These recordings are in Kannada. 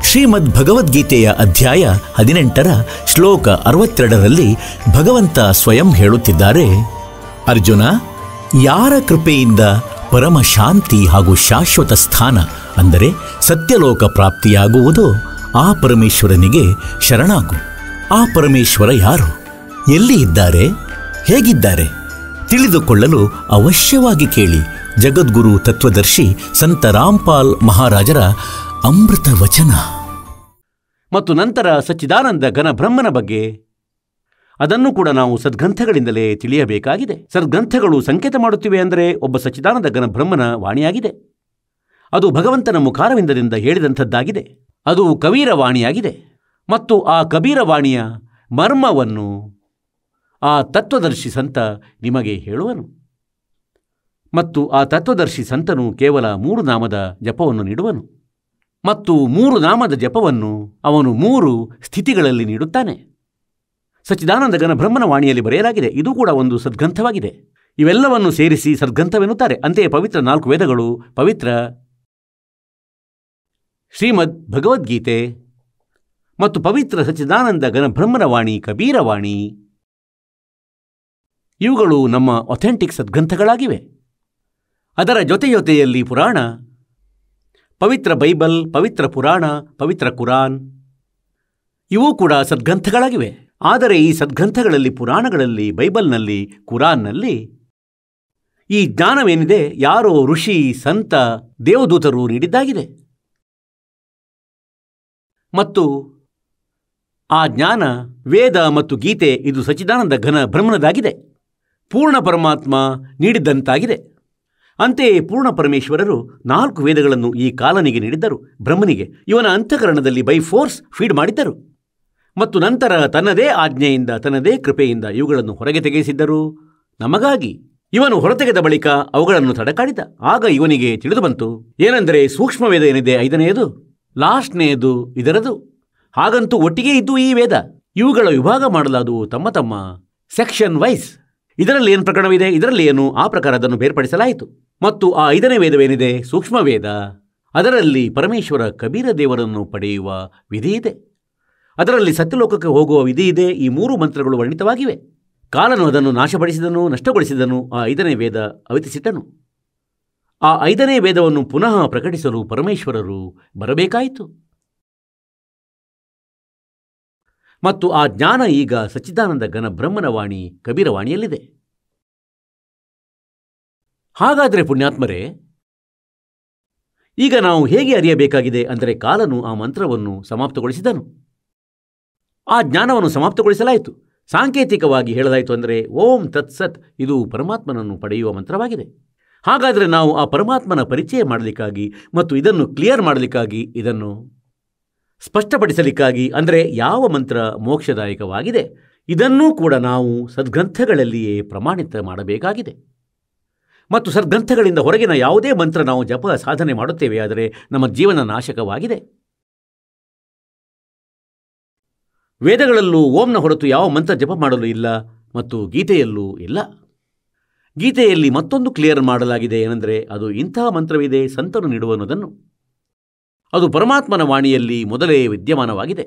ಶ್ರೀಮದ್ ಭಗವದ್ಗೀತೆಯ ಅಧ್ಯಾಯ 18 ಶ್ಲೋಕ 62ರಲ್ಲಿ ಭಗವಂತ ಸ್ವಯಂ ಹೇಳುತ್ತಿದ್ದಾರೆ, ಅರ್ಜುನ, ಯಾರ ಕೃಪೆಯಿಂದ ಪರಮ ಶಾಂತಿ ಹಾಗೂ ಶಾಶ್ವತ ಸ್ಥಾನ ಅಂದರೆ ಸತ್ಯಲೋಕ ಪ್ರಾಪ್ತಿಯಾಗುವುದೋ ಆ ಪರಮೇಶ್ವರನಿಗೆ ಶರಣಾಗು. ಆ ಪರಮೇಶ್ವರ ಯಾರು, ಎಲ್ಲಿ ಇದ್ದಾರೆ, ಹೇಗಿದ್ದಾರೆ ತಿಳಿದುಕೊಳ್ಳಲು ಅವಶ್ಯವಾಗಿ ಕೇಳಿ ಜಗದ್ಗುರು ತತ್ವದರ್ಶಿ ಸಂತ ರಾಮ್ಪಾಲ್ ಮಹಾರಾಜರ ಅಮೃತ ವಚನ. ಮತ್ತು ನಂತರ ಸಚ್ಚಿದಾನಂದ ಘನ ಬ್ರಹ್ಮನ ಬಗ್ಗೆ ಅದನ್ನು ಕೂಡ ನಾವು ಸದ್ಗ್ರಂಥಗಳಿಂದಲೇ ತಿಳಿಯಬೇಕಾಗಿದೆ. ಸದ್ಗ್ರಂಥಗಳು ಸಂಕೇತ ಮಾಡುತ್ತಿವೆ ಅಂದರೆ ಒಬ್ಬ ಸಚ್ಚಿದಾನಂದ ಘನ ಬ್ರಹ್ಮನ ವಾಣಿಯಾಗಿದೆ. ಅದು ಭಗವಂತನ ಮುಖಾರವಿಂದದಿಂದ ಹೇಳಿದಂಥದ್ದಾಗಿದೆ. ಅದು ಕಬೀರ ವಾಣಿಯಾಗಿದೆ. ಮತ್ತು ಆ ಕಬೀರ ವಾಣಿಯ ಮರ್ಮವನ್ನು ಆ ತತ್ವದರ್ಶಿ ಸಂತ ನಿಮಗೆ ಹೇಳುವನು. ಮತ್ತು ಆ ತತ್ವದರ್ಶಿ ಸಂತನು ಕೇವಲ 3 ನಾಮದ ಜಪವನ್ನು ನೀಡುವನು. ಮತ್ತು 3 ನಾಮದ ಜಪವನ್ನು ಅವನು 3 ಸ್ಥಿತಿಗಳಲ್ಲಿ ನೀಡುತ್ತಾನೆ. ಸಚ್ಚಿದಾನಂದ ಘನ ಬ್ರಹ್ಮನ ವಾಣಿಯಲ್ಲಿ ಬರೆಯಲಾಗಿದೆ. ಇದು ಕೂಡ ಒಂದು ಸದ್ಗ್ರಂಥವಾಗಿದೆ. ಇವೆಲ್ಲವನ್ನು ಸೇರಿಸಿ ಸದ್ಗ್ರಂಥವೆನ್ನುತ್ತಾರೆ. ಅಂತೆಯೇ ಪವಿತ್ರ 4 ವೇದಗಳು, ಪವಿತ್ರ ಶ್ರೀಮದ್ ಭಗವದ್ಗೀತೆ ಮತ್ತು ಪವಿತ್ರ ಸಚ್ಚಿದಾನಂದ ಘನ ಬ್ರಹ್ಮನ ವಾಣಿ, ಕಬೀರ ವಾಣಿ, ಇವುಗಳು ನಮ್ಮ ಅಥೆಂಟಿಕ್ ಸದ್ಗ್ರಂಥಗಳಾಗಿವೆ. ಅದರ ಜೊತೆಯಲ್ಲಿ ಪುರಾಣ, ಪವಿತ್ರ ಬೈಬಲ್, ಪವಿತ್ರ ಪುರಾಣ, ಪವಿತ್ರ ಕುರಾನ್ ಇವೂ ಕೂಡ ಸದ್ಗ್ರಂಥಗಳಾಗಿವೆ. ಆದರೆ ಈ ಸದ್ಗ್ರಂಥಗಳಲ್ಲಿ, ಪುರಾಣಗಳಲ್ಲಿ, ಬೈಬಲ್ನಲ್ಲಿ, ಕುರಾನ್ನಲ್ಲಿ ಈ ಜ್ಞಾನವೇನಿದೆ ಯಾರೋ ಋಷಿ, ಸಂತ, ದೇವದೂತರು ನೀಡಿದ್ದಾಗಿದೆ. ಮತ್ತು ಆ ಜ್ಞಾನ, ವೇದ ಮತ್ತು ಗೀತೆ ಇದು ಸಚ್ಚಿದಾನಂದ ಘನ ಬ್ರಹ್ಮನದಾಗಿದೆ. ಪೂರ್ಣ ಪರಮಾತ್ಮ ನೀಡಿದ್ದಂತಾಗಿದೆ. ಅಂತೆಯೇ ಪೂರ್ಣ ಪರಮೇಶ್ವರರು 4 ವೇದಗಳನ್ನು ಈ ಕಾಲನಿಗೆ ನೀಡಿದ್ದರು. ಬ್ರಹ್ಮನಿಗೆ ಇವನ ಅಂತಃಕರಣದಲ್ಲಿ ಬೈ ಫೋರ್ಸ್ ಫೀಡ್ ಮಾಡಿದ್ದರು. ಮತ್ತು ನಂತರ ತನ್ನದೇ ಆಜ್ಞೆಯಿಂದ, ತನ್ನದೇ ಕೃಪೆಯಿಂದ ಇವುಗಳನ್ನು ಹೊರಗೆ ತೆಗೆಸಿದ್ದರು ನಮಗಾಗಿ. ಇವನು ಹೊರತೆಗೆದ ಬಳಿಕ ಅವುಗಳನ್ನು ತಡಕಾಡಿದ. ಆಗ ಇವನಿಗೆ ತಿಳಿದು ಬಂತು ಏನೆಂದರೆ, ಸೂಕ್ಷ್ಮವೇದ ಏನಿದೆ 5ನೇಯದು, ಲಾಸ್ಟ್ನೇಯದು ಇದರದು. ಹಾಗಂತೂ ಒಟ್ಟಿಗೆ ಇದ್ದು ಈ ವೇದ ಇವುಗಳ ವಿಭಾಗ ಮಾಡಲಾದುವು ತಮ್ಮ ತಮ್ಮ ಸೆಕ್ಷನ್ ವೈಸ್. ಇದರಲ್ಲಿ ಏನು ಪ್ರಕರಣವಿದೆ, ಇದರಲ್ಲಿ ಏನು, ಆ ಪ್ರಕಾರ ಅದನ್ನು ಬೇರ್ಪಡಿಸಲಾಯಿತು. ಮತ್ತು ಆ 5ನೇ ವೇದವೇನಿದೆ, ಸೂಕ್ಷ್ಮವೇದ, ಅದರಲ್ಲಿ ಪರಮೇಶ್ವರ ಕಬೀರ ದೇವರನ್ನು ಪಡೆಯುವ ವಿಧಿ ಇದೆ. ಅದರಲ್ಲಿ ಸತ್ಯಲೋಕಕ್ಕೆ ಹೋಗುವ ವಿಧಿ ಇದೆ. ಈ 3 ಮಂತ್ರಗಳು ವರ್ಣಿತವಾಗಿವೆ. ಕಾಲನು ಅದನ್ನು ನಾಶಪಡಿಸಿದನು, ನಷ್ಟಗೊಳಿಸಿದನು. ಆ 5ನೇ ವೇದ ಅವಿತಿಸಿಟ್ಟನು. ಆ 5ನೇ ವೇದವನ್ನು ಪುನಃ ಪ್ರಕಟಿಸಲು ಪರಮೇಶ್ವರರು ಬರಬೇಕಾಯಿತು. ಮತ್ತು ಆ ಜ್ಞಾನ ಈಗ ಸಚ್ಚಿದಾನಂದ ಘನ ಬ್ರಹ್ಮನ ವಾಣಿ, ಕಬೀರ ವಾಣಿಯಲ್ಲಿದೆ. ಹಾಗಾದರೆ ಪುಣ್ಯಾತ್ಮರೇ, ಈಗ ನಾವು ಹೇಗೆ ಅರಿಯಬೇಕಾಗಿದೆ ಅಂದರೆ, ಕಾಲನು ಆ ಮಂತ್ರವನ್ನು ಸಮಾಪ್ತಗೊಳಿಸಿದನು. ಆ ಜ್ಞಾನವನ್ನು ಸಮಾಪ್ತಗೊಳಿಸಲಾಯಿತು. ಸಾಂಕೇತಿಕವಾಗಿ ಹೇಳಲಾಯಿತು ಅಂದರೆ, ಓಂ ತತ್ಸತ್ ಇದು ಪರಮಾತ್ಮನನ್ನು ಪಡೆಯುವ ಮಂತ್ರವಾಗಿದೆ. ಹಾಗಾದರೆ ನಾವು ಆ ಪರಮಾತ್ಮನ ಪರಿಚಯ ಮಾಡಲಿಕ್ಕಾಗಿ ಮತ್ತು ಇದನ್ನು ಕ್ಲಿಯರ್ ಮಾಡಲಿಕ್ಕಾಗಿ, ಇದನ್ನು ಸ್ಪಷ್ಟಪಡಿಸಲಿಕ್ಕಾಗಿ ಅಂದರೆ ಯಾವ ಮಂತ್ರ ಮೋಕ್ಷದಾಯಕವಾಗಿದೆ ಇದನ್ನೂ ಕೂಡ ನಾವು ಸದ್ಗ್ರಂಥಗಳಲ್ಲಿಯೇ ಪ್ರಮಾಣಿತ ಮಾಡಬೇಕಾಗಿದೆ. ಮತ್ತು ಸದ್ಗ್ರಂಥಗಳಿಂದ ಹೊರಗಿನ ಯಾವುದೇ ಮಂತ್ರ ನಾವು ಜಪ ಸಾಧನೆ ಮಾಡುತ್ತೇವೆ ಆದರೆ ನಮ್ಮ ಜೀವನ ನಾಶಕವಾಗಿದೆ. ವೇದಗಳಲ್ಲೂ ಓಂನ ಹೊರತು ಯಾವ ಮಂತ್ರ ಜಪ ಮಾಡಲು ಇಲ್ಲ ಮತ್ತು ಗೀತೆಯಲ್ಲೂ ಇಲ್ಲ. ಗೀತೆಯಲ್ಲಿ ಮತ್ತೊಂದು ಕ್ಲಿಯರ್ ಮಾಡಲಾಗಿದೆ ಏನೆಂದರೆ, ಅದು ಇಂತಹ ಮಂತ್ರವಿದೆ ಸಂತನು ನೀಡುವನದನ್ನು. ಅದು ಪರಮಾತ್ಮನ ವಾಣಿಯಲ್ಲಿ ಮೊದಲೇ ವಿದ್ಯಮಾನವಾಗಿದೆ.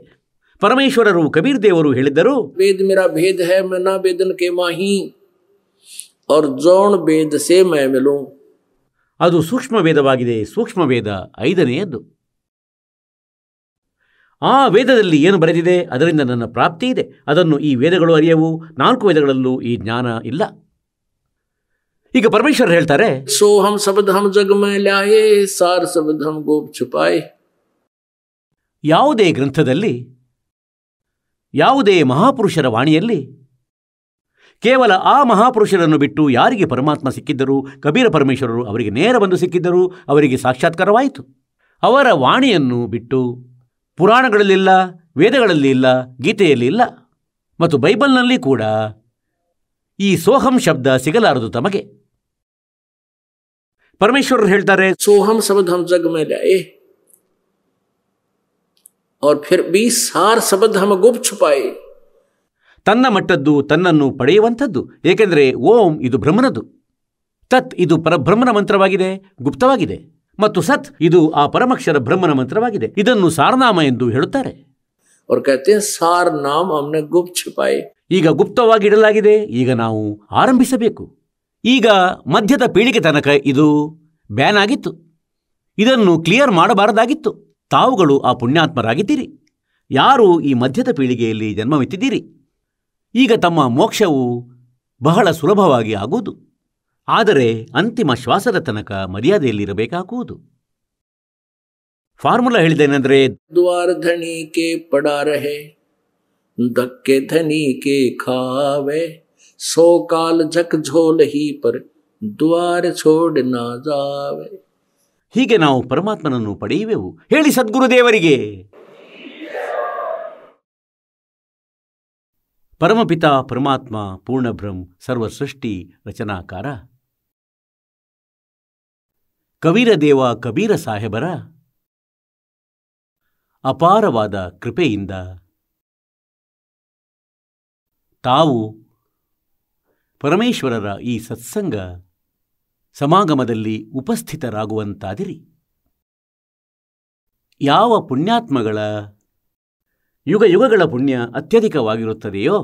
ಪರಮೇಶ್ವರರು ಕಬೀರ್ ದೇವರು ಹೇಳಿದ್ದರು, ವೇದ ಮೇರಾ ಭೇದ ಹೈ ಮೈ ನಾ ವೇದನ್ ಕೆ ಮಾಹಿ ಔರ್ ಜೌನ್ ವೇದ ಸೇ ಮೈ ಮಿಲೂಂ. ಅದು ಸೂಕ್ಷ್ಮ ವೇದವಾಗಿದೆ. ಸೂಕ್ಷ್ಮ ವೇದ 5ನೇಯದ್ದು. ಆ ವೇದದಲ್ಲಿ ಏನು ಬರೆದಿದೆ ಅದರಿಂದ ನನ್ನ ಪ್ರಾಪ್ತಿ ಇದೆ. ಅದನ್ನು ಈ ವೇದಗಳು ಅರಿಯವು. 4 ವೇದಗಳಲ್ಲೂ ಈ ಜ್ಞಾನ ಇಲ್ಲ. ಈಗ ಪರಮೇಶ್ವರ ಹೇಳ್ತಾರೆ, ಸೋಹಂ ಶಬ್ದಹಂ ಜಗ ಮೈ ಲಾಯೆ ಸಾರ ಶಬ್ದಹಂ ಗೋಪ್ ಛುಪಾಯೆ. ಯಾವುದೇ ಗ್ರಂಥದಲ್ಲಿ, ಯಾವುದೇ ಮಹಾಪುರುಷರ ವಾಣಿಯಲ್ಲಿ ಕೇವಲ ಆ ಮಹಾಪುರುಷರನ್ನು ಬಿಟ್ಟು ಯಾರಿಗೆ ಪರಮಾತ್ಮ ಸಿಕ್ಕಿದ್ದರು, ಕಬೀರ ಪರಮೇಶ್ವರರು ಅವರಿಗೆ ನೇರ ಬಂದು ಸಿಕ್ಕಿದ್ದರು, ಅವರಿಗೆ ಸಾಕ್ಷಾತ್ಕಾರವಾಯಿತು. ಅವರ ವಾಣಿಯನ್ನು ಬಿಟ್ಟು ಪುರಾಣಗಳಲ್ಲಿಲ್ಲ, ವೇದಗಳಲ್ಲಿ ಇಲ್ಲ, ಗೀತೆಯಲ್ಲಿ ಇಲ್ಲ ಮತ್ತು ಬೈಬಲ್ನಲ್ಲಿ ಕೂಡ ಈ ಸೋಹಂ ಶಬ್ದ ಸಿಗಲಾರದು ತಮಗೆ. ಪರಮೇಶ್ವರರು ಹೇಳ್ತಾರೆ, सोहम शब्द हम जग में लाए और फिर भी सार शब्द हम गुप्त छुपाए. ತನ್ನ ಮಟ್ಟದ್ದು ತನ್ನನ್ನು ಪಡೆಯುವಂಥದ್ದು. ಏಕೆಂದರೆ ಓಂ ಇದು ಬ್ರಹ್ಮನದು, ತತ್ ಇದು ಪರಬ್ರಹ್ಮನ ಮಂತ್ರವಾಗಿದೆ, ಗುಪ್ತವಾಗಿದೆ. ಮತ್ತು ಸತ್ ಇದು ಆ ಪರಮಕ್ಷರ ಬ್ರಹ್ಮನ ಮಂತ್ರವಾಗಿದೆ. ಇದನ್ನು ಸಾರನಾಮ ಎಂದು ಹೇಳುತ್ತಾರೆ. और कहते हैं सार नाम हमने गुप्त छिपाए. ಈಗ ಗುಪ್ತವಾಗಿ ಇಡಲಾಗಿದೆ, ಈಗ ನಾವು ಆರಂಭಿಸಬೇಕು. ಈಗ ಮಧ್ಯದ ಪೀಳಿಗೆ ತನಕ ಇದು ಬ್ಯಾನ್ ಆಗಿತ್ತು. ಇದನ್ನು ಕ್ಲಿಯರ್ ಮಾಡಬಾರದಾಗಿತ್ತು. ತಾವುಗಳು ಆ ಪುಣ್ಯಾತ್ಮರಾಗಿದ್ದೀರಿ, ಯಾರು ಈ ಮಧ್ಯದ ಪೀಳಿಗೆಯಲ್ಲಿ ಜನ್ಮವೆತ್ತಿದ್ದೀರಿ. ಈಗ ತಮ್ಮ ಮೋಕ್ಷವು ಬಹಳ ಸುಲಭವಾಗಿ ಆಗುವುದು. ಆದರೆ ಅಂತಿಮ ಶ್ವಾಸದ ತನಕ ಮರ್ಯಾದೆಯಲ್ಲಿರಬೇಕಾಗುವುದು. ಫಾರ್ಮುಲಾ ಹೇಳಿದ್ದೇನೆಂದರೆ, द्वार धनी के पड़ा रहे, धक्के धनी के खावे, 100 काल झकझोल ही पर द्वार छोड़ ना जावे. ಹೀಗೆ ನಾವು ಪರಮಾತ್ಮನನ್ನು ಪಡೆಯುವೆವು. ಹೇಳಿ ಸದ್ಗುರುದೇವರಿಗೆ. ಪರಮಪಿತ ಪರಮಾತ್ಮ ಪೂರ್ಣಬ್ರಹ್ಮ ಸರ್ವ ಸೃಷ್ಟಿ ರಚನಾಕಾರ ಕಬೀರದೇವ ಕಬೀರ ಸಾಹೇಬರ ಅಪಾರವಾದ ಕೃಪೆಯಿಂದ ತಾವು ಪರಮೇಶ್ವರರ ಈ ಸತ್ಸಂಗ ಸಮಾಗಮದಲ್ಲಿ ಉಪಸ್ಥಿತರಾಗುವಂತಾದಿರಿ. ಯಾವ ಪುಣ್ಯಾತ್ಮಗಳ ಯುಗ ಯುಗಗಳ ಪುಣ್ಯ ಅತ್ಯಧಿಕವಾಗಿರುತ್ತದೆಯೋ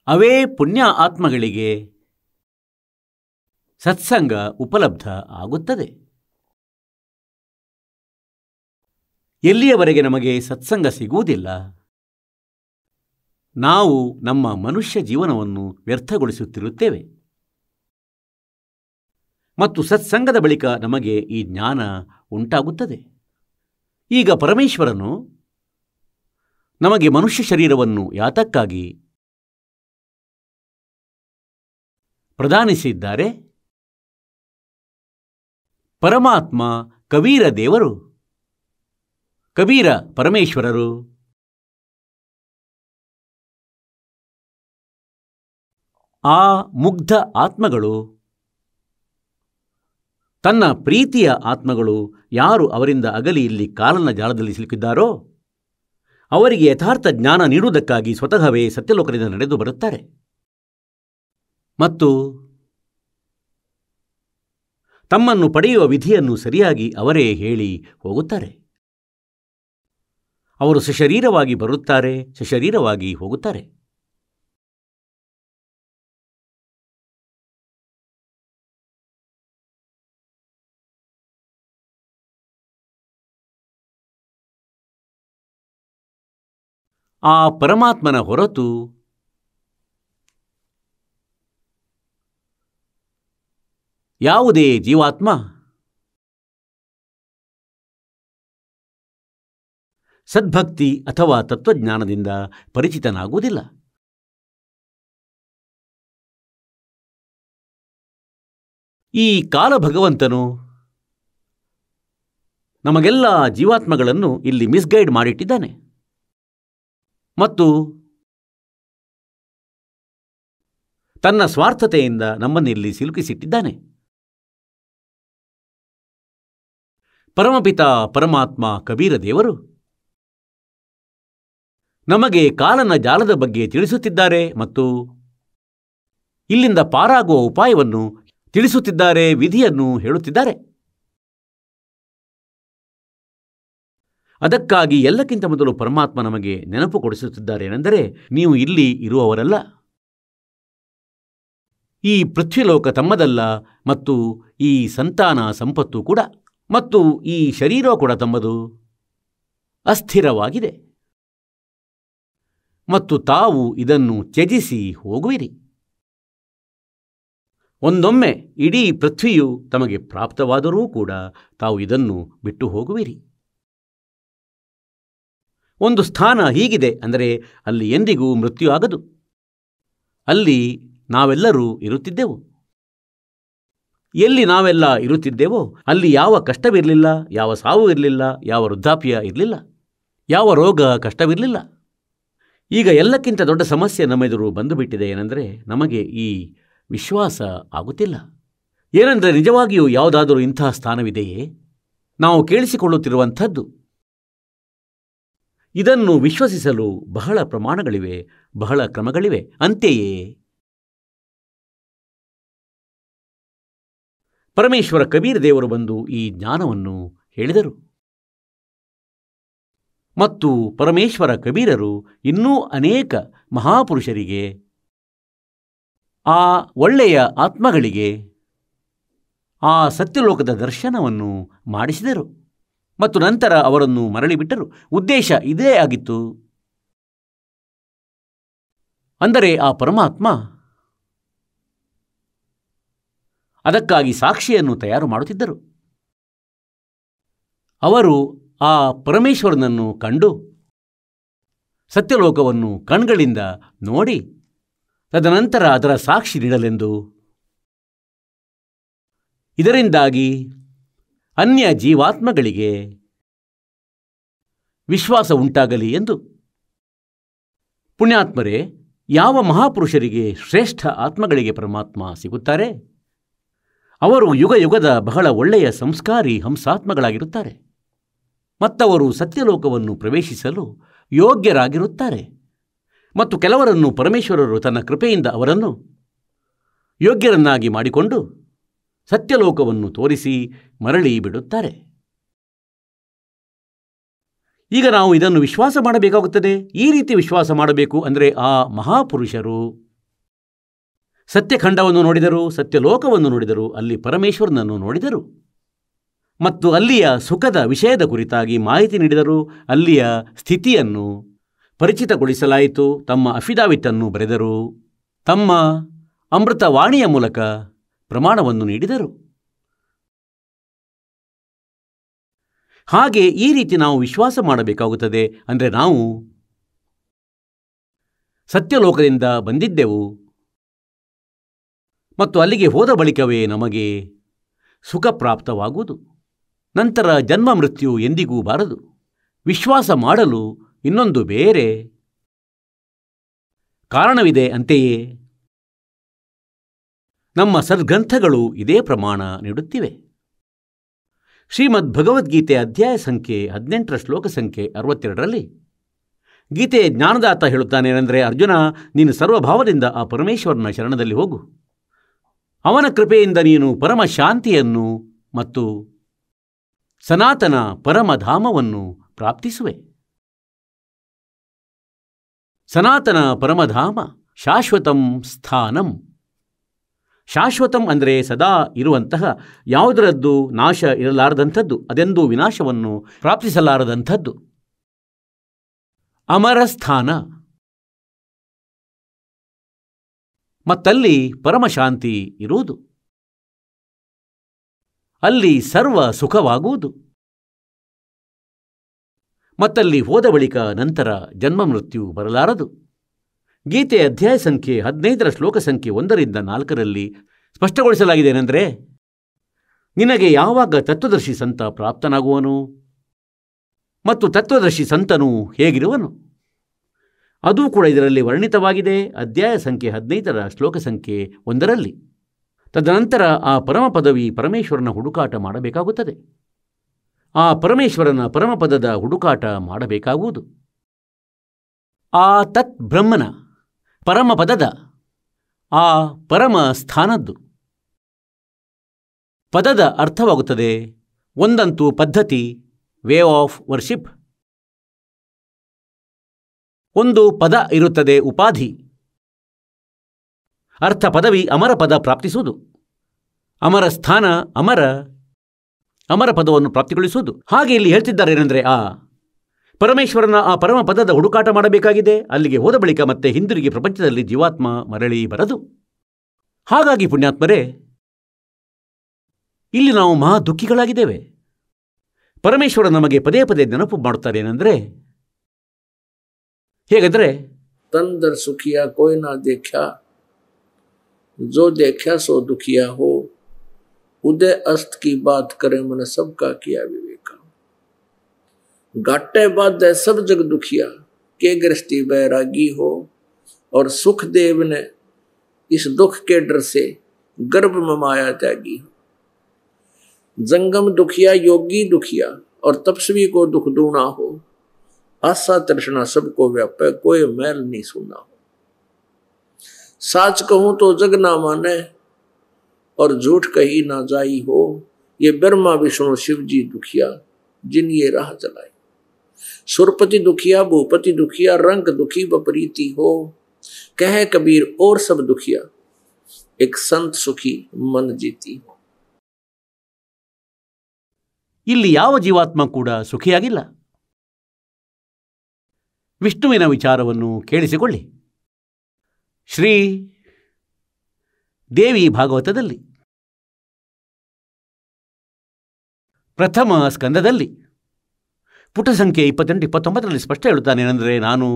ಅವೇ ಪುಣ್ಯ ಆತ್ಮಗಳಿಗೆ ಸತ್ಸಂಗ ಉಪಲಬ್ಧ ಆಗುತ್ತದೆ. ಎಲ್ಲಿಯವರೆಗೆ ನಮಗೆ ಸತ್ಸಂಗ ಸಿಗುವುದಿಲ್ಲ, ನಾವು ನಮ್ಮ ಮನುಷ್ಯ ಜೀವನವನ್ನು ವ್ಯರ್ಥಗೊಳಿಸುತ್ತಿರುತ್ತೇವೆ. ಮತ್ತು ಸತ್ಸಂಗದ ಬಳಿಕ ನಮಗೆ ಈ ಜ್ಞಾನ ಉಂಟಾಗುತ್ತದೆ. ಈಗ ಪರಮೇಶ್ವರನು ನಮಗೆ ಮನುಷ್ಯ ಶರೀರವನ್ನು ಯಾತಕ್ಕಾಗಿ ಪ್ರದಾನಿಸಿದ್ದಾರೆ? ಪರಮಾತ್ಮ ಕಬೀರ ದೇವರು, ಕಬೀರ ಪರಮೇಶ್ವರರು ಆ ಮುಗ್ಧ ಆತ್ಮಗಳು, ತನ್ನ ಪ್ರೀತಿಯ ಆತ್ಮಗಳು ಯಾರು ಅವರಿಂದ ಅಗಲಿ ಇಲ್ಲಿ ಕಾಲನ ಜಾಲದಲ್ಲಿ ಸಿಲುಕಿದ್ದಾರೋ ಅವರಿಗೆ ಯಥಾರ್ಥ ಜ್ಞಾನ ನೀಡುವುದಕ್ಕಾಗಿ ಸ್ವತಃವೇ ಸತ್ಯಲೋಕದಿಂದ ನಡೆದು ಬರುತ್ತಾರೆ ಮತ್ತು ತಮ್ಮನ್ನು ಪಡೆಯುವ ವಿಧಿಯನ್ನು ಸರಿಯಾಗಿ ಅವರೇ ಹೇಳಿ ಹೋಗುತ್ತಾರೆ. ಅವರು ಸಶರೀರವಾಗಿ ಬರುತ್ತಾರೆ, ಸಶರೀರವಾಗಿ ಹೋಗುತ್ತಾರೆ. ಆ ಪರಮಾತ್ಮನ ಹೊರತು ಯಾವುದೇ ಜೀವಾತ್ಮ ಸದ್ಭಕ್ತಿ ಅಥವಾ ತತ್ವಜ್ಞಾನದಿಂದ ಪರಿಚಿತನಾಗುವುದಿಲ್ಲ. ಈ ಕಾಲ ಭಗವಂತನು ನಮಗೆಲ್ಲ ಜೀವಾತ್ಮಗಳನ್ನು ಇಲ್ಲಿ ಮಿಸ್ಗೈಡ್ ಮಾಡಿಟ್ಟಿದ್ದಾನೆ ಮತ್ತು ತನ್ನ ಸ್ವಾರ್ಥತೆಯಿಂದ ನಮ್ಮನ್ನಿಲ್ಲಿ ಸಿಲುಕಿಸಿಟ್ಟಿದ್ದಾನೆ. ಪರಮಪಿತ ಪರಮಾತ್ಮ ಕಬೀರ ದೇವರು ನಮಗೆ ಕಾಲನ ಜಾಲದ ಬಗ್ಗೆ ತಿಳಿಸುತ್ತಿದ್ದಾರೆ ಮತ್ತು ಇಲ್ಲಿಂದ ಪಾರಾಗುವ ಉಪಾಯವನ್ನು ತಿಳಿಸುತ್ತಿದ್ದಾರೆ, ವಿಧಿಯನ್ನು ಹೇಳುತ್ತಿದ್ದಾರೆ. ಅದಕ್ಕಾಗಿ ಎಲ್ಲಕ್ಕಿಂತ ಮೊದಲು ಪರಮಾತ್ಮ ನಮಗೆ ನೆನಪು ಕೊಡಿಸುತ್ತಿದ್ದಾರೇನೆಂದರೆ, ನೀವು ಇಲ್ಲಿ ಇರುವವರಲ್ಲ, ಈ ಪೃಥ್ವಿಲೋಕ ತಮ್ಮದಲ್ಲ ಮತ್ತು ಈ ಸಂತಾನ ಸಂಪತ್ತು ಕೂಡ ಮತ್ತು ಈ ಶರೀರ ಕೂಡ ತಮ್ಮದು ಅಸ್ಥಿರವಾಗಿದೆ ಮತ್ತು ತಾವು ಇದನ್ನು ತ್ಯಜಿಸಿ ಹೋಗುವಿರಿ. ಒಂದೊಮ್ಮೆ ಇಡೀ ಪೃಥ್ವಿಯು ತಮಗೆ ಪ್ರಾಪ್ತವಾದರೂ ಕೂಡ ತಾವು ಇದನ್ನು ಬಿಟ್ಟು ಹೋಗುವಿರಿ. ಒಂದು ಸ್ಥಾನ ಹೀಗಿದೆ ಅಂದರೆ ಅಲ್ಲಿ ಎಂದಿಗೂ ಮೃತ್ಯು ಆಗದು. ಅಲ್ಲಿ ನಾವೆಲ್ಲರೂ ಇರುತ್ತಿದ್ದೆವು. ಎಲ್ಲಿ ನಾವೆಲ್ಲ ಇರುತ್ತಿದ್ದೆವೋ ಅಲ್ಲಿ ಯಾವ ಕಷ್ಟವಿರಲಿಲ್ಲ, ಯಾವ ಸಾವು ಇರಲಿಲ್ಲ, ಯಾವ ವೃದ್ಧಾಪ್ಯ ಇರಲಿಲ್ಲ, ಯಾವ ರೋಗ ಕಷ್ಟವಿರಲಿಲ್ಲ. ಈಗ ಎಲ್ಲಕ್ಕಿಂತ ದೊಡ್ಡ ಸಮಸ್ಯೆ ನಮ್ಮೆದುರು ಬಂದುಬಿಟ್ಟಿದೆ. ಏನೆಂದರೆ ನಮಗೆ ಈ ವಿಶ್ವಾಸ ಆಗುತ್ತಿಲ್ಲ. ಏನೆಂದರೆ ನಿಜವಾಗಿಯೂ ಯಾವುದಾದರೂ ಇಂತಹ ಸ್ಥಾನವಿದೆಯೇ? ನಾವು ಕೇಳಿಸಿಕೊಳ್ಳುತ್ತಿರುವಂಥದ್ದು ಇದನ್ನು ವಿಶ್ವಸಿಸಲು ಬಹಳ ಪ್ರಮಾಣಗಳಿವೆ, ಬಹಳ ಕ್ರಮಗಳಿವೆ. ಅಂತೆಯೇ ಪರಮೇಶ್ವರ ಕಬೀರ ದೇವರು ಬಂದು ಈ ಜ್ಞಾನವನ್ನು ಹೇಳಿದರು. ಮತ್ತು ಪರಮೇಶ್ವರ ಕಬೀರರು ಇನ್ನೂ ಅನೇಕ ಮಹಾಪುರುಷರಿಗೆ, ಆ ಒಳ್ಳೆಯ ಆತ್ಮಗಳಿಗೆ ಆ ಸತ್ಯಲೋಕದ ದರ್ಶನವನ್ನು ಮಾಡಿಸಿದರು ಮತ್ತು ನಂತರ ಅವರನ್ನು ಮರಳಿಬಿಟ್ಟರು. ಉದ್ದೇಶ ಇದೇ ಆಗಿತ್ತು. ಅಂದರೆ ಆ ಪರಮಾತ್ಮ ಅದಕ್ಕಾಗಿ ಸಾಕ್ಷಿಯನ್ನು ತಯಾರು ಮಾಡುತ್ತಿದ್ದರು. ಅವರು ಆ ಪರಮೇಶ್ವರನನ್ನು ಕಂಡು ಸತ್ಯಲೋಕವನ್ನು ಕಣ್ಗಳಿಂದ ನೋಡಿ ತದನಂತರ ಅದರ ಸಾಕ್ಷಿ ನೀಡಲೆಂದು, ಇದರಿಂದಾಗಿ ಅನ್ಯ ಜೀವಾತ್ಮಗಳಿಗೆ ವಿಶ್ವಾಸ ಉಂಟಾಗಲಿ ಎಂದು. ಪುಣ್ಯಾತ್ಮರೇ, ಯಾವ ಮಹಾಪುರುಷರಿಗೆ, ಶ್ರೇಷ್ಠ ಆತ್ಮಗಳಿಗೆ ಪರಮಾತ್ಮ ಸಿಗುತ್ತಾರೆ, ಅವರು ಯುಗ ಯುಗದ ಬಹಳ ಒಳ್ಳೆಯ ಸಂಸ್ಕಾರಿ ಹಂಸಾತ್ಮಗಳಾಗಿರುತ್ತಾರೆ. ಮತ್ತವರು ಸತ್ಯಲೋಕವನ್ನು ಪ್ರವೇಶಿಸಲು ಯೋಗ್ಯರಾಗಿರುತ್ತಾರೆ. ಮತ್ತು ಕೆಲವರನ್ನು ಪರಮೇಶ್ವರರು ತನ್ನ ಕೃಪೆಯಿಂದ ಅವರನ್ನು ಯೋಗ್ಯರನ್ನಾಗಿ ಮಾಡಿಕೊಂಡು ಸತ್ಯಲೋಕವನ್ನು ತೋರಿಸಿ ಮರಳಿ ಬಿಡುತ್ತಾರೆ. ಈಗ ನಾವು ಇದನ್ನು ವಿಶ್ವಾಸ ಮಾಡಬೇಕಾಗುತ್ತದೆ. ಈ ರೀತಿ ವಿಶ್ವಾಸ ಮಾಡಬೇಕು ಅಂದರೆ ಆ ಮಹಾಪುರುಷರು ಸತ್ಯಖಂಡವನ್ನು ನೋಡಿದರು, ಸತ್ಯಲೋಕವನ್ನು ನೋಡಿದರು, ಅಲ್ಲಿ ಪರಮೇಶ್ವರನನ್ನು ನೋಡಿದರು ಮತ್ತು ಅಲ್ಲಿಯ ಸುಖದ ವಿಷಯದ ಕುರಿತಾಗಿ ಮಾಹಿತಿ ನೀಡಿದರು. ಅಲ್ಲಿಯ ಸ್ಥಿತಿಯನ್ನು ಪರಿಚಿತಗೊಳಿಸಲಾಯಿತು. ತಮ್ಮ ಅಫಿಡಾವಿಟನ್ನು ಬರೆದರು. ತಮ್ಮ ಅಮೃತವಾಣಿಯ ಮೂಲಕ ಪ್ರಮಾಣವನ್ನು ನೀಡಿದರು. ಹಾಗೆ ಈ ರೀತಿ ನಾವು ವಿಶ್ವಾಸ ಮಾಡಬೇಕಾಗುತ್ತದೆ. ಅಂದರೆ ನಾವು ಸತ್ಯಲೋಕದಿಂದ ಬಂದಿದ್ದೆವು ಮತ್ತು ಅಲ್ಲಿಗೆ ಹೋದ ಬಳಿಕವೇ ನಮಗೆ ಸುಖ ಪ್ರಾಪ್ತವಾಗುವುದು. ನಂತರ ಜನ್ಮ ಮೃತ್ಯು ಎಂದಿಗೂ ಬಾರದು. ವಿಶ್ವಾಸ ಮಾಡಲು ಇನ್ನೊಂದು ಬೇರೆ ಕಾರಣವಿದೆ. ಅಂತೆಯೇ ನಮ್ಮ ಸದ್ಗ್ರಂಥಗಳು ಇದೇ ಪ್ರಮಾಣ ನೀಡುತ್ತಿವೆ. ಶ್ರೀಮದ್ ಭಗವದ್ಗೀತೆ ಅಧ್ಯಾಯ ಸಂಖ್ಯೆ 18 ಶ್ಲೋಕ ಸಂಖ್ಯೆ 62ರಲ್ಲಿ ಗೀತೆಯ ಜ್ಞಾನದಾತ ಹೇಳುತ್ತಾನೇನೆಂದರೆ, ಅರ್ಜುನ, ನೀನು ಸರ್ವಭಾವದಿಂದ ಆ ಪರಮೇಶ್ವರನ ಶರಣದಲ್ಲಿ ಹೋಗು. ಅವನ ಕೃಪೆಯಿಂದ ನೀನು ಪರಮ ಶಾಂತಿಯನ್ನು ಮತ್ತು ಸನಾತನ ಪರಮಧಾಮವನ್ನು ಪ್ರಾಪ್ತಿಸುವೆ. ಸನಾತನ ಪರಮಧಾಮ ಶಾಶ್ವತಂ ಸ್ಥಾನಂ. ಶಾಶ್ವತಂ ಅಂದರೆ ಸದಾ ಇರುವಂತಹ, ಯಾವುದರದ್ದು ನಾಶ ಇರಲಾರದಂಥದ್ದು, ಅದೆಂದೂ ವಿನಾಶವನ್ನು ಪ್ರಾಪ್ತಿಸಲಾರದಂಥದ್ದು. ಅಮರ ಸ್ಥಾನ. ಮತ್ತಲ್ಲಿ ಪರಮಶಾಂತಿ ಇರುವುದು. ಅಲ್ಲಿ ಸರ್ವ ಸುಖವಾಗುವುದು. ಮತ್ತಲ್ಲಿ ಹೋದ ಬಳಿಕ ನಂತರ ಜನ್ಮ ಮೃತ್ಯು ಬರಲಾರದು. ಗೀತೆ ಅಧ್ಯಾಯ ಸಂಖ್ಯೆ 15 ಶ್ಲೋಕ ಸಂಖ್ಯೆ 1ರಿಂದ 4ರಲ್ಲಿ ಸ್ಪಷ್ಟಗೊಳಿಸಲಾಗಿದೆ. ಏನೆಂದರೆ, ನಿನಗೆ ಯಾವಾಗ ತತ್ವದರ್ಶಿ ಸಂತ ಪ್ರಾಪ್ತನಾಗುವನು ಮತ್ತು ತತ್ವದರ್ಶಿ ಸಂತನು ಹೇಗಿರುವನು, ಅದೂ ಕೂಡ ಇದರಲ್ಲಿ ವರ್ಣಿತವಾಗಿದೆ. ಅಧ್ಯಾಯ ಸಂಖ್ಯೆ 15 ಶ್ಲೋಕ ಸಂಖ್ಯೆ 1ರಲ್ಲಿ. ತದನಂತರ ಆ ಪರಮ ಪದವಿ ಪರಮೇಶ್ವರನ ಹುಡುಕಾಟ ಮಾಡಬೇಕಾಗುತ್ತದೆ. ಆ ಪರಮೇಶ್ವರನ ಪರಮಪದದ ಹುಡುಕಾಟ ಮಾಡಬೇಕಾಗುವುದು. ಆ ತತ್ ಬ್ರಹ್ಮನ ಪರಮಪದದ ಆ ಪರಮ ಸ್ಥಾನದ್ದು ಪದದ ಅರ್ಥವಾಗುತ್ತದೆ ಒಂದಂತೂ ಪದ್ಧತಿ, ವೇ ಆಫ್ ವರ್ಷಿಪ್. ಒಂದು ಪದ ಇರುತ್ತದೆ, ಉಪಾಧಿ. ಅರ್ಥ ಪದವಿ ಅಮರ ಪದ ಪ್ರಾಪ್ತಿಸುವುದು, ಅಮರ ಸ್ಥಾನ, ಅಮರ ಪದವನ್ನು ಪ್ರಾಪ್ತಿಗೊಳಿಸುವುದು. ಹಾಗೆ ಇಲ್ಲಿ ಹೇಳ್ತಿದ್ದಾರೆ ಏನೆಂದರೆ, ಆ ಪರಮೇಶ್ವರನ ಆ ಪರಮ ಪದದ ಹುಡುಕಾಟ ಮಾಡಬೇಕಾಗಿದೆ. ಅಲ್ಲಿಗೆ ಹೋದ ಬಳಿಕ ಮತ್ತೆ ಹಿಂದಿರುಗಿ ಪ್ರಪಂಚದಲ್ಲಿ ಜೀವಾತ್ಮ ಮರಳಿ ಬರದು. ಹಾಗಾಗಿ ಪುಣ್ಯಾತ್ಮರೇ, ಇಲ್ಲಿ ನಾವು ಮಹಾ ದುಃಖಿಗಳಾಗಿದ್ದೇವೆ. ಪರಮೇಶ್ವರ ನಮಗೆ ಪದೇ ಪದೇ ನೆನಪು ಮಾಡುತ್ತಾರೆ. ಏನೆಂದರೆ, ಹೇಗೆಂದರೆ, ತಂದರ ಸುಖಿಯ ಕೋಯ್ ನಾ ದೇಖ್ಯಾ, ಜೋ ದೇಖ್ಯಾ ಸೋ ದುಖಿಯಾ ಹೋ, उदय अस्त की बात करे मन सबका किया विवेका। घाटे बाधे सब जग दुखिया, के गृहस्थी बैरागी हो, और सुख देव ने इस दुख के डर से गर्भ में माया त्यागी हो। जंगम दुखिया योगी दुखिया, और तपस्वी को दुख दूना हो, आशा तृष्णा सबको व्यापे, कोई मैल नहीं सुना हो। साच कहूं तो जग ना माने, और झूठ कही ना जाई हो, ये ब्रह्मा विष्णु शिव जी दुखिया जिन ये राह चलाई। सुरपति दुखिया भूपति दुखिया, रंग दुखी विपरीती हो, कहे कबीर और सब दुखिया, एक संत सुखी मन जीती हो। ಇಲ್ಲಿ ಯಾವ ಜೀವಾತ್ಮ ಕೂಡ ಸುಖಿಯಾಗಿಲ್ಲ. ವಿಷ್ಣುವಿನ ವಿಚಾರವನ್ನು ಕೇಳಿಸಿಕೊಳ್ಳಿ. ಶ್ರೀ ದೇವಿ ಭಾಗವತದಲ್ಲಿ ಪ್ರಥಮ ಸ್ಕಂದದಲ್ಲಿ ಪುಟ ಸಂಖ್ಯೆ 28-29ರಲ್ಲಿ ಸ್ಪಷ್ಟ ಹೇಳುತ್ತಾನೇನೆಂದರೆ, ನಾನು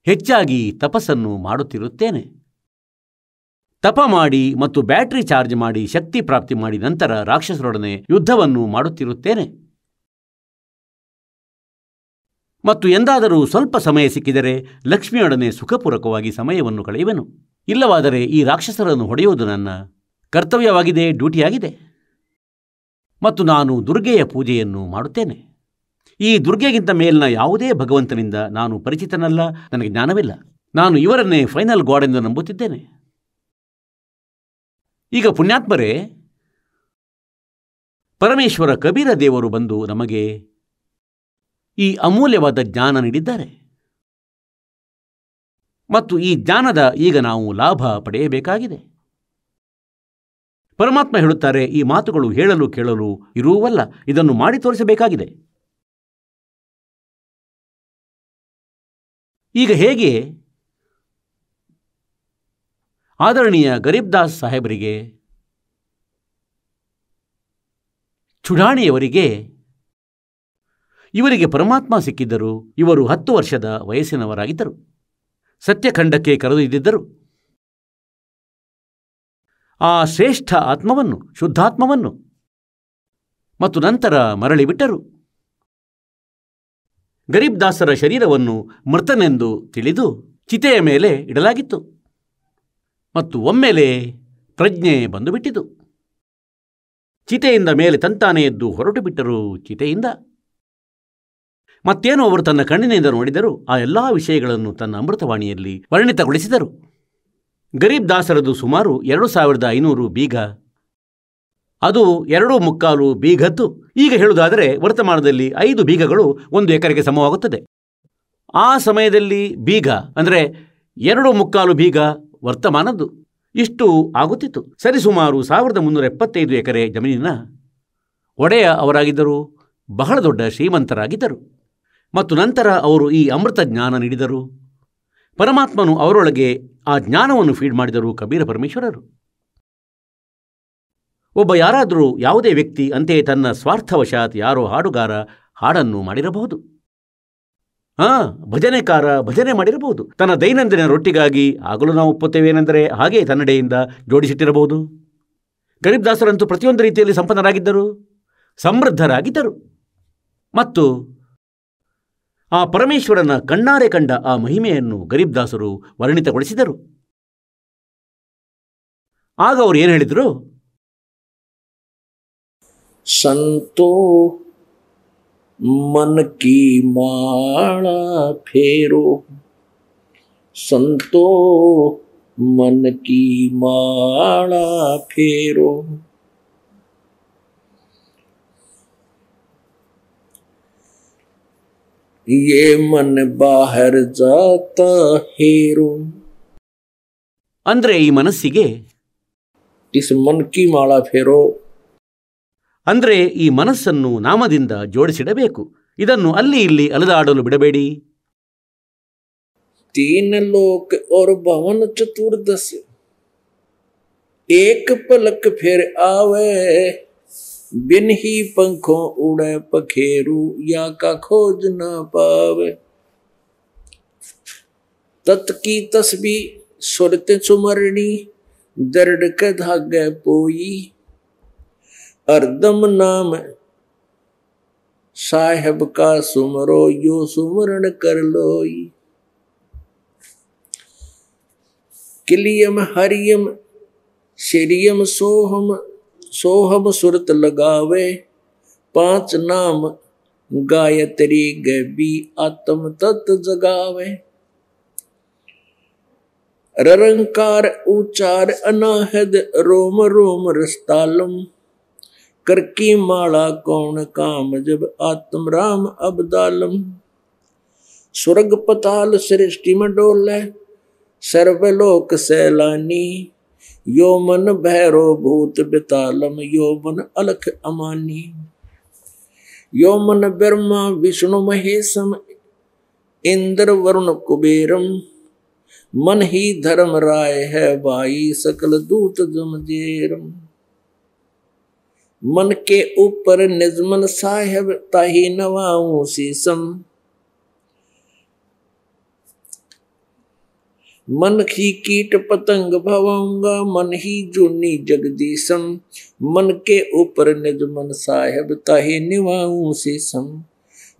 ಹೆಚ್ಚಾಗಿ ತಪಸ್ಸನ್ನು ಮಾಡುತ್ತಿರುತ್ತೇನೆ. ತಪ ಮಾಡಿ ಮತ್ತು ಬ್ಯಾಟರಿ ಚಾರ್ಜ್ ಮಾಡಿ ಶಕ್ತಿ ಪ್ರಾಪ್ತಿ ಮಾಡಿ ನಂತರ ರಾಕ್ಷಸರೊಡನೆ ಯುದ್ಧವನ್ನು ಮಾಡುತ್ತಿರುತ್ತೇನೆ. ಮತ್ತು ಎಂದಾದರೂ ಸ್ವಲ್ಪ ಸಮಯ ಸಿಕ್ಕಿದರೆ ಲಕ್ಷ್ಮಿಯೊಡನೆ ಸುಖಪೂರ್ವಕವಾಗಿ ಸಮಯವನ್ನು ಕಳೆಯುವೆನು. ಇಲ್ಲವಾದರೆ ಈ ರಾಕ್ಷಸರನ್ನು ಹೊಡೆಯುವುದು ನನ್ನ ಕರ್ತವ್ಯವಾಗಿದೆ, ಡ್ಯೂಟಿಯಾಗಿದೆ. ಮತ್ತು ನಾನು ದುರ್ಗೆಯ ಪೂಜೆಯನ್ನು ಮಾಡುತ್ತೇನೆ. ಈ ದುರ್ಗೆಗಿಂತ ಮೇಲಿನ ಯಾವುದೇ ಭಗವಂತನಿಂದ ನಾನು ಪರಿಚಿತನಲ್ಲ, ನನಗೆ ಜ್ಞಾನವಿಲ್ಲ. ನಾನು ಇವರನ್ನೇ ಫೈನಲ್ ಗಾಡ್ ಎಂದು ನಂಬುತ್ತಿದ್ದೇನೆ. ಈಗ ಪುಣ್ಯಾತ್ಮರೇ, ಪರಮೇಶ್ವರ ಕಬೀರ ದೇವರು ಬಂದು ನಮಗೆ ಈ ಅಮೂಲ್ಯವಾದ ಜ್ಞಾನ ನೀಡಿದ್ದಾರೆ. ಮತ್ತು ಈ ಜ್ಞಾನದ ಈಗ ನಾವು ಲಾಭ ಪಡೆಯಬೇಕಾಗಿದೆ. ಪರಮಾತ್ಮ ಹೇಳುತ್ತಾರೆ, ಈ ಮಾತುಗಳು ಹೇಳಲು ಕೇಳಲು ಇರುವವಲ್ಲ, ಇದನ್ನು ಮಾಡಿ ತೋರಿಸಬೇಕಾಗಿದೆ. ಈಗ ಹೇಗೆ ಆದರಣೀಯ ಗರೀಬ್ ದಾಸ್ ಸಾಹೇಬರಿಗೆ, ಚುಡಾಣಿಯವರಿಗೆ ಇವರಿಗೆ ಪರಮಾತ್ಮ ಸಿಕ್ಕಿದ್ದರು. ಇವರು 10 ವರ್ಷದ ವಯಸ್ಸಿನವರಾಗಿದ್ದರು. ಸತ್ಯಖಂಡಕ್ಕೆ ಕರೆದೊಯ್ದಿದ್ದರು. ಆ ಶ್ರೇಷ್ಠ ಆತ್ಮವನ್ನು, ಶುದ್ಧಾತ್ಮವನ್ನು, ಮತ್ತು ನಂತರ ಮರಳಿಬಿಟ್ಟರು. ಗರೀಬ್ ದಾಸರ ಶರೀರವನ್ನು ಮೃತನೆಂದು ತಿಳಿದು ಚಿತೆಯ ಮೇಲೆ ಇಡಲಾಗಿತ್ತು. ಮತ್ತು ಒಮ್ಮೆಲೆ ಪ್ರಜ್ಞೆ ಬಂದುಬಿಟ್ಟಿತು. ಚಿತೆಯಿಂದ ಮೇಲೆ ತಂತಾನೆ ಎದ್ದು ಹೊರಟು ಬಿಟ್ಟರು. ಚಿತೆಯಿಂದ ಮತ್ತೇನೋ ಅವರು ತನ್ನ ಕಣ್ಣಿನಿಂದ ನೋಡಿದರು. ಆ ಎಲ್ಲ ವಿಷಯಗಳನ್ನು ತನ್ನ ಅಮೃತವಾಣಿಯಲ್ಲಿ ವರ್ಣಿತಗೊಳಿಸಿದರು. ಗರೀಬ್ ದಾಸರದು ಸುಮಾರು 2500 ಬೀಗ. ಅದು 2.25 ಬೀಗತ್ತು. ಈಗ ಹೇಳುವುದಾದರೆ ವರ್ತಮಾನದಲ್ಲಿ 5 ಬೀಗಗಳು 1 ಎಕರೆಗೆ ಸಮವಾಗುತ್ತದೆ. ಆ ಸಮಯದಲ್ಲಿ ಬೀಗ ಅಂದರೆ 2.25 ಬೀಗ ವರ್ತಮಾನದ್ದು ಇಷ್ಟು ಆಗುತ್ತಿತ್ತು. ಸರಿಸುಮಾರು 1375 ಎಕರೆ ಜಮೀನಿನ ಒಡೆಯ ಅವರಾಗಿದ್ದರು. ಬಹಳ ದೊಡ್ಡ ಶ್ರೀಮಂತರಾಗಿದ್ದರು. ಮತ್ತು ನಂತರ ಅವರು ಈ ಅಮೃತ ಜ್ಞಾನ ನೀಡಿದರು. ಪರಮಾತ್ಮನು ಅವರೊಳಗೆ ಆ ಜ್ಞಾನವನ್ನು ಫೀಡ್ ಮಾಡಿದರು ಕಬೀರ ಪರಮೇಶ್ವರರು. ಒಬ್ಬ ಯಾರಾದರೂ ಯಾವುದೇ ವ್ಯಕ್ತಿ ಅಂತೆಯೇ ತನ್ನ ಸ್ವಾರ್ಥವಶಾತ್ ಯಾರೋ ಹಾಡುಗಾರ ಹಾಡನ್ನು ಮಾಡಿರಬಹುದು. ಭಜನೆಕಾರ ಭಜನೆ ಮಾಡಿರಬಹುದು. ತನ್ನ ದೈನಂದಿನ ರೊಟ್ಟಿಗಾಗಿ ಆಗಲೂ ನಾವು ಒಪ್ಪುತ್ತೇವೇನೆಂದರೆ ಹಾಗೆ ತನ್ನಡೆಯಿಂದ ಜೋಡಿಸಿಟ್ಟಿರಬಹುದು. ಗರೀಬ್ ದಾಸರಂತೂ ಪ್ರತಿಯೊಂದು ರೀತಿಯಲ್ಲಿ ಸಂಪನ್ನರಾಗಿದ್ದರು, ಸಮೃದ್ಧರಾಗಿದ್ದರು. ಮತ್ತು ಆ ಪರಮೇಶ್ವರನ ಕಣ್ಣಾರೆ ಕಂಡ ಆ ಮಹಿಮೆಯನ್ನು ಗರೀಬ್ ದಾಸರು ವರ್ಣಿತಗೊಳಿಸಿದರು. ಆಗ ಅವರು ಏನು ಹೇಳಿದರು? ಸಂತೋ मन की माला फेरो, संतो मन की माला फेरो, ये मन बाहर जाता हेरो. ಅಂದ್ರೆ ಈ ಮನಸ್ಸಿಗೆ इस मन की माला फेरो, ಅಂದರೆ ಈ ಮನಸ್ಸನ್ನು ನಾಮದಿಂದ ಜೋಡಿಸಿಡಬೇಕು. ಇದನ್ನು ಅಲ್ಲಿ ಇಲ್ಲಿ ಅಲೆದಾಡಲು ಬಿಡಬೇಡಿ. 3 लोक और 52 चतुर्दश, एक पलक फिर आवे, बिन ही पंखों उड़े पखेरु, या का खोज न पावे. तत् की तस्बी सुरत सुमरणी, दर्द के धागे पोई, अर्दम नाम साहेब का सुमरो, यो सुमरण कर लोई. किलियम हरियम शिरियम सोहम, सोहम सुरत लगावे, 5 नाम गायत्री गबी आत्म तत् जगावे. ररंकार उचार अनाहद रोम रोम रस्तालम कर की माला कौन काम जब आत्म राम अबदालम स्वर्ग पताल सृष्टि में डोले सर्वलोक सैलानी यो मन भैरो भूत बेतालम यो मन अलख अमानी यो मन ब्रह्मा विष्णु महेशम इंद्र वरुण कुबेरम मन ही धर्म राय है भाई सकल दूत जमजेरम मन के ऊपर निजमन साहेब ताही नवाऊं सीसम मन ही कीट पतंग भवाऊंगा मन ही जूनी जगदीशम मन के ऊपर निज मन साहेब ताहे निवाऊं से सम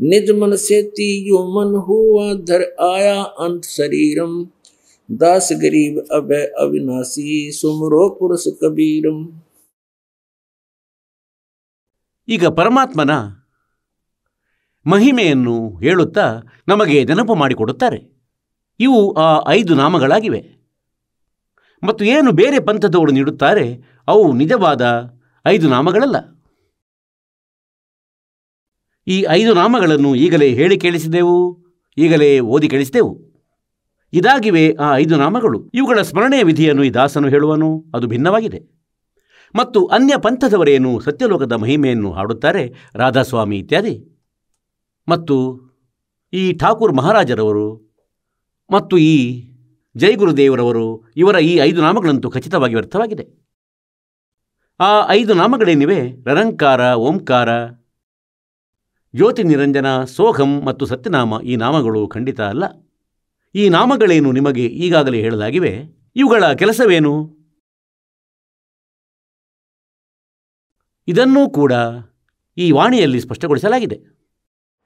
निज मन से तीयो मन हुआ धर आया अंत शरीरम दास गरीब अभय अविनाशी सुमरो पुरुष कबीरम. ಈಗ ಪರಮಾತ್ಮನ ಮಹಿಮೆಯನ್ನು ಹೇಳುತ್ತಾ ನಮಗೆ ನೆನಪು ಮಾಡಿಕೊಡುತ್ತಾರೆ. ಇವು ಆ 5 ನಾಮಗಳಾಗಿವೆ. ಮತ್ತು ಏನು ಬೇರೆ ಪಂಥದವರು ನೀಡುತ್ತಾರೆ ಅವು ನಿಜವಾದ 5 ನಾಮಗಳಲ್ಲ. ಈ 5 ನಾಮಗಳನ್ನು ಈಗಲೇ ಹೇಳಿ ಕೇಳಿಸಿದೆವು, ಈಗಲೇ ಓದಿ ಕೇಳಿಸಿದೆವು. ಇದಾಗಿವೆ ಆ 5 ನಾಮಗಳು. ಇವುಗಳ ಸ್ಮರಣೆಯ ವಿಧಿಯನ್ನು ಈ ದಾಸನು ಹೇಳುವನು, ಅದು ಭಿನ್ನವಾಗಿದೆ. ಮತ್ತು ಅನ್ಯ ಪಂಥದವರೇನು ಸತ್ಯಲೋಕದ ಮಹಿಮೆಯನ್ನು ಹಾಡುತ್ತಾರೆ, ರಾಧಾಸ್ವಾಮಿ ಇತ್ಯಾದಿ, ಮತ್ತು ಈ ಠಾಕೂರ್ ಮಹಾರಾಜರವರು ಮತ್ತು ಈ ಜಯಗುರುದೇವರವರು, ಇವರ ಈ 5 ನಾಮಗಳಂತೂ ಖಚಿತವಾಗಿ ವ್ಯರ್ಥವಾಗಿದೆ. ಆ 5 ನಾಮಗಳೇನಿವೆ, ರರಂಕಾರ, ಓಂಕಾರ, ಜ್ಯೋತಿ ನಿರಂಜನ, ಸೋಹಂ ಮತ್ತು ಸತ್ಯನಾಮ, ಈ ನಾಮಗಳು ಖಂಡಿತ ಅಲ್ಲ. ಈ ನಾಮಗಳೇನು ನಿಮಗೆ ಈಗಾಗಲೇ ಹೇಳಲಾಗಿವೆ. ಇವುಗಳ ಕೆಲಸವೇನು? ಇದನ್ನೂ ಕೂಡ ಈ ವಾಣಿಯಲ್ಲಿ ಸ್ಪಷ್ಟಗೊಳಿಸಲಾಗಿದೆ.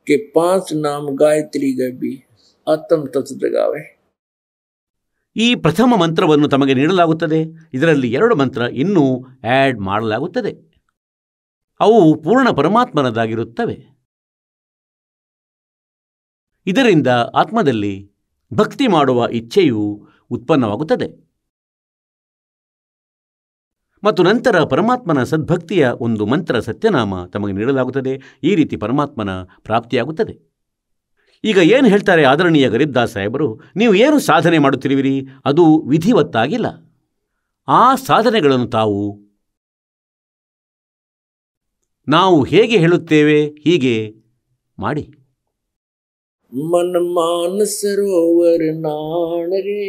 5 नाम गायत्री गबी आत्म तत्व जगावे. ಈ ಪ್ರಥಮ ಮಂತ್ರವನ್ನು ತಮಗೆ ನೀಡಲಾಗುತ್ತದೆ. ಇದರಲ್ಲಿ 2 ಮಂತ್ರ ಇನ್ನೂ ಆ್ಯಡ್ ಮಾಡಲಾಗುತ್ತದೆ. ಅವು ಪೂರ್ಣ ಪರಮಾತ್ಮನದಾಗಿರುತ್ತವೆ. ಇದರಿಂದ ಆತ್ಮದಲ್ಲಿ ಭಕ್ತಿ ಮಾಡುವ ಇಚ್ಛೆಯು ಉತ್ಪನ್ನವಾಗುತ್ತದೆ. ಮತ್ತು ನಂತರ ಪರಮಾತ್ಮನ ಸದ್ಭಕ್ತಿಯ ಒಂದು ಮಂತ್ರ ಸತ್ಯನಾಮ ತಮಗೆ ನೀಡಲಾಗುತ್ತದೆ. ಈ ರೀತಿ ಪರಮಾತ್ಮನ ಪ್ರಾಪ್ತಿಯಾಗುತ್ತದೆ. ಈಗ ಏನು ಹೇಳ್ತಾರೆ ಆದರಣೀಯ ಗರೀಬ್ದಾಸ್ ಸಾಹೇಬರು, ನೀವು ಏನು ಸಾಧನೆ ಮಾಡುತ್ತಿರುವಿರಿ ಅದು ವಿಧಿವತ್ತಾಗಿಲ್ಲ. ಆ ಸಾಧನೆಗಳನ್ನು ನಾವು ಹೇಗೆ ಹೇಳುತ್ತೇವೆ ಹೀಗೆ ಮಾಡಿ. मन मान सरोवर नाण रे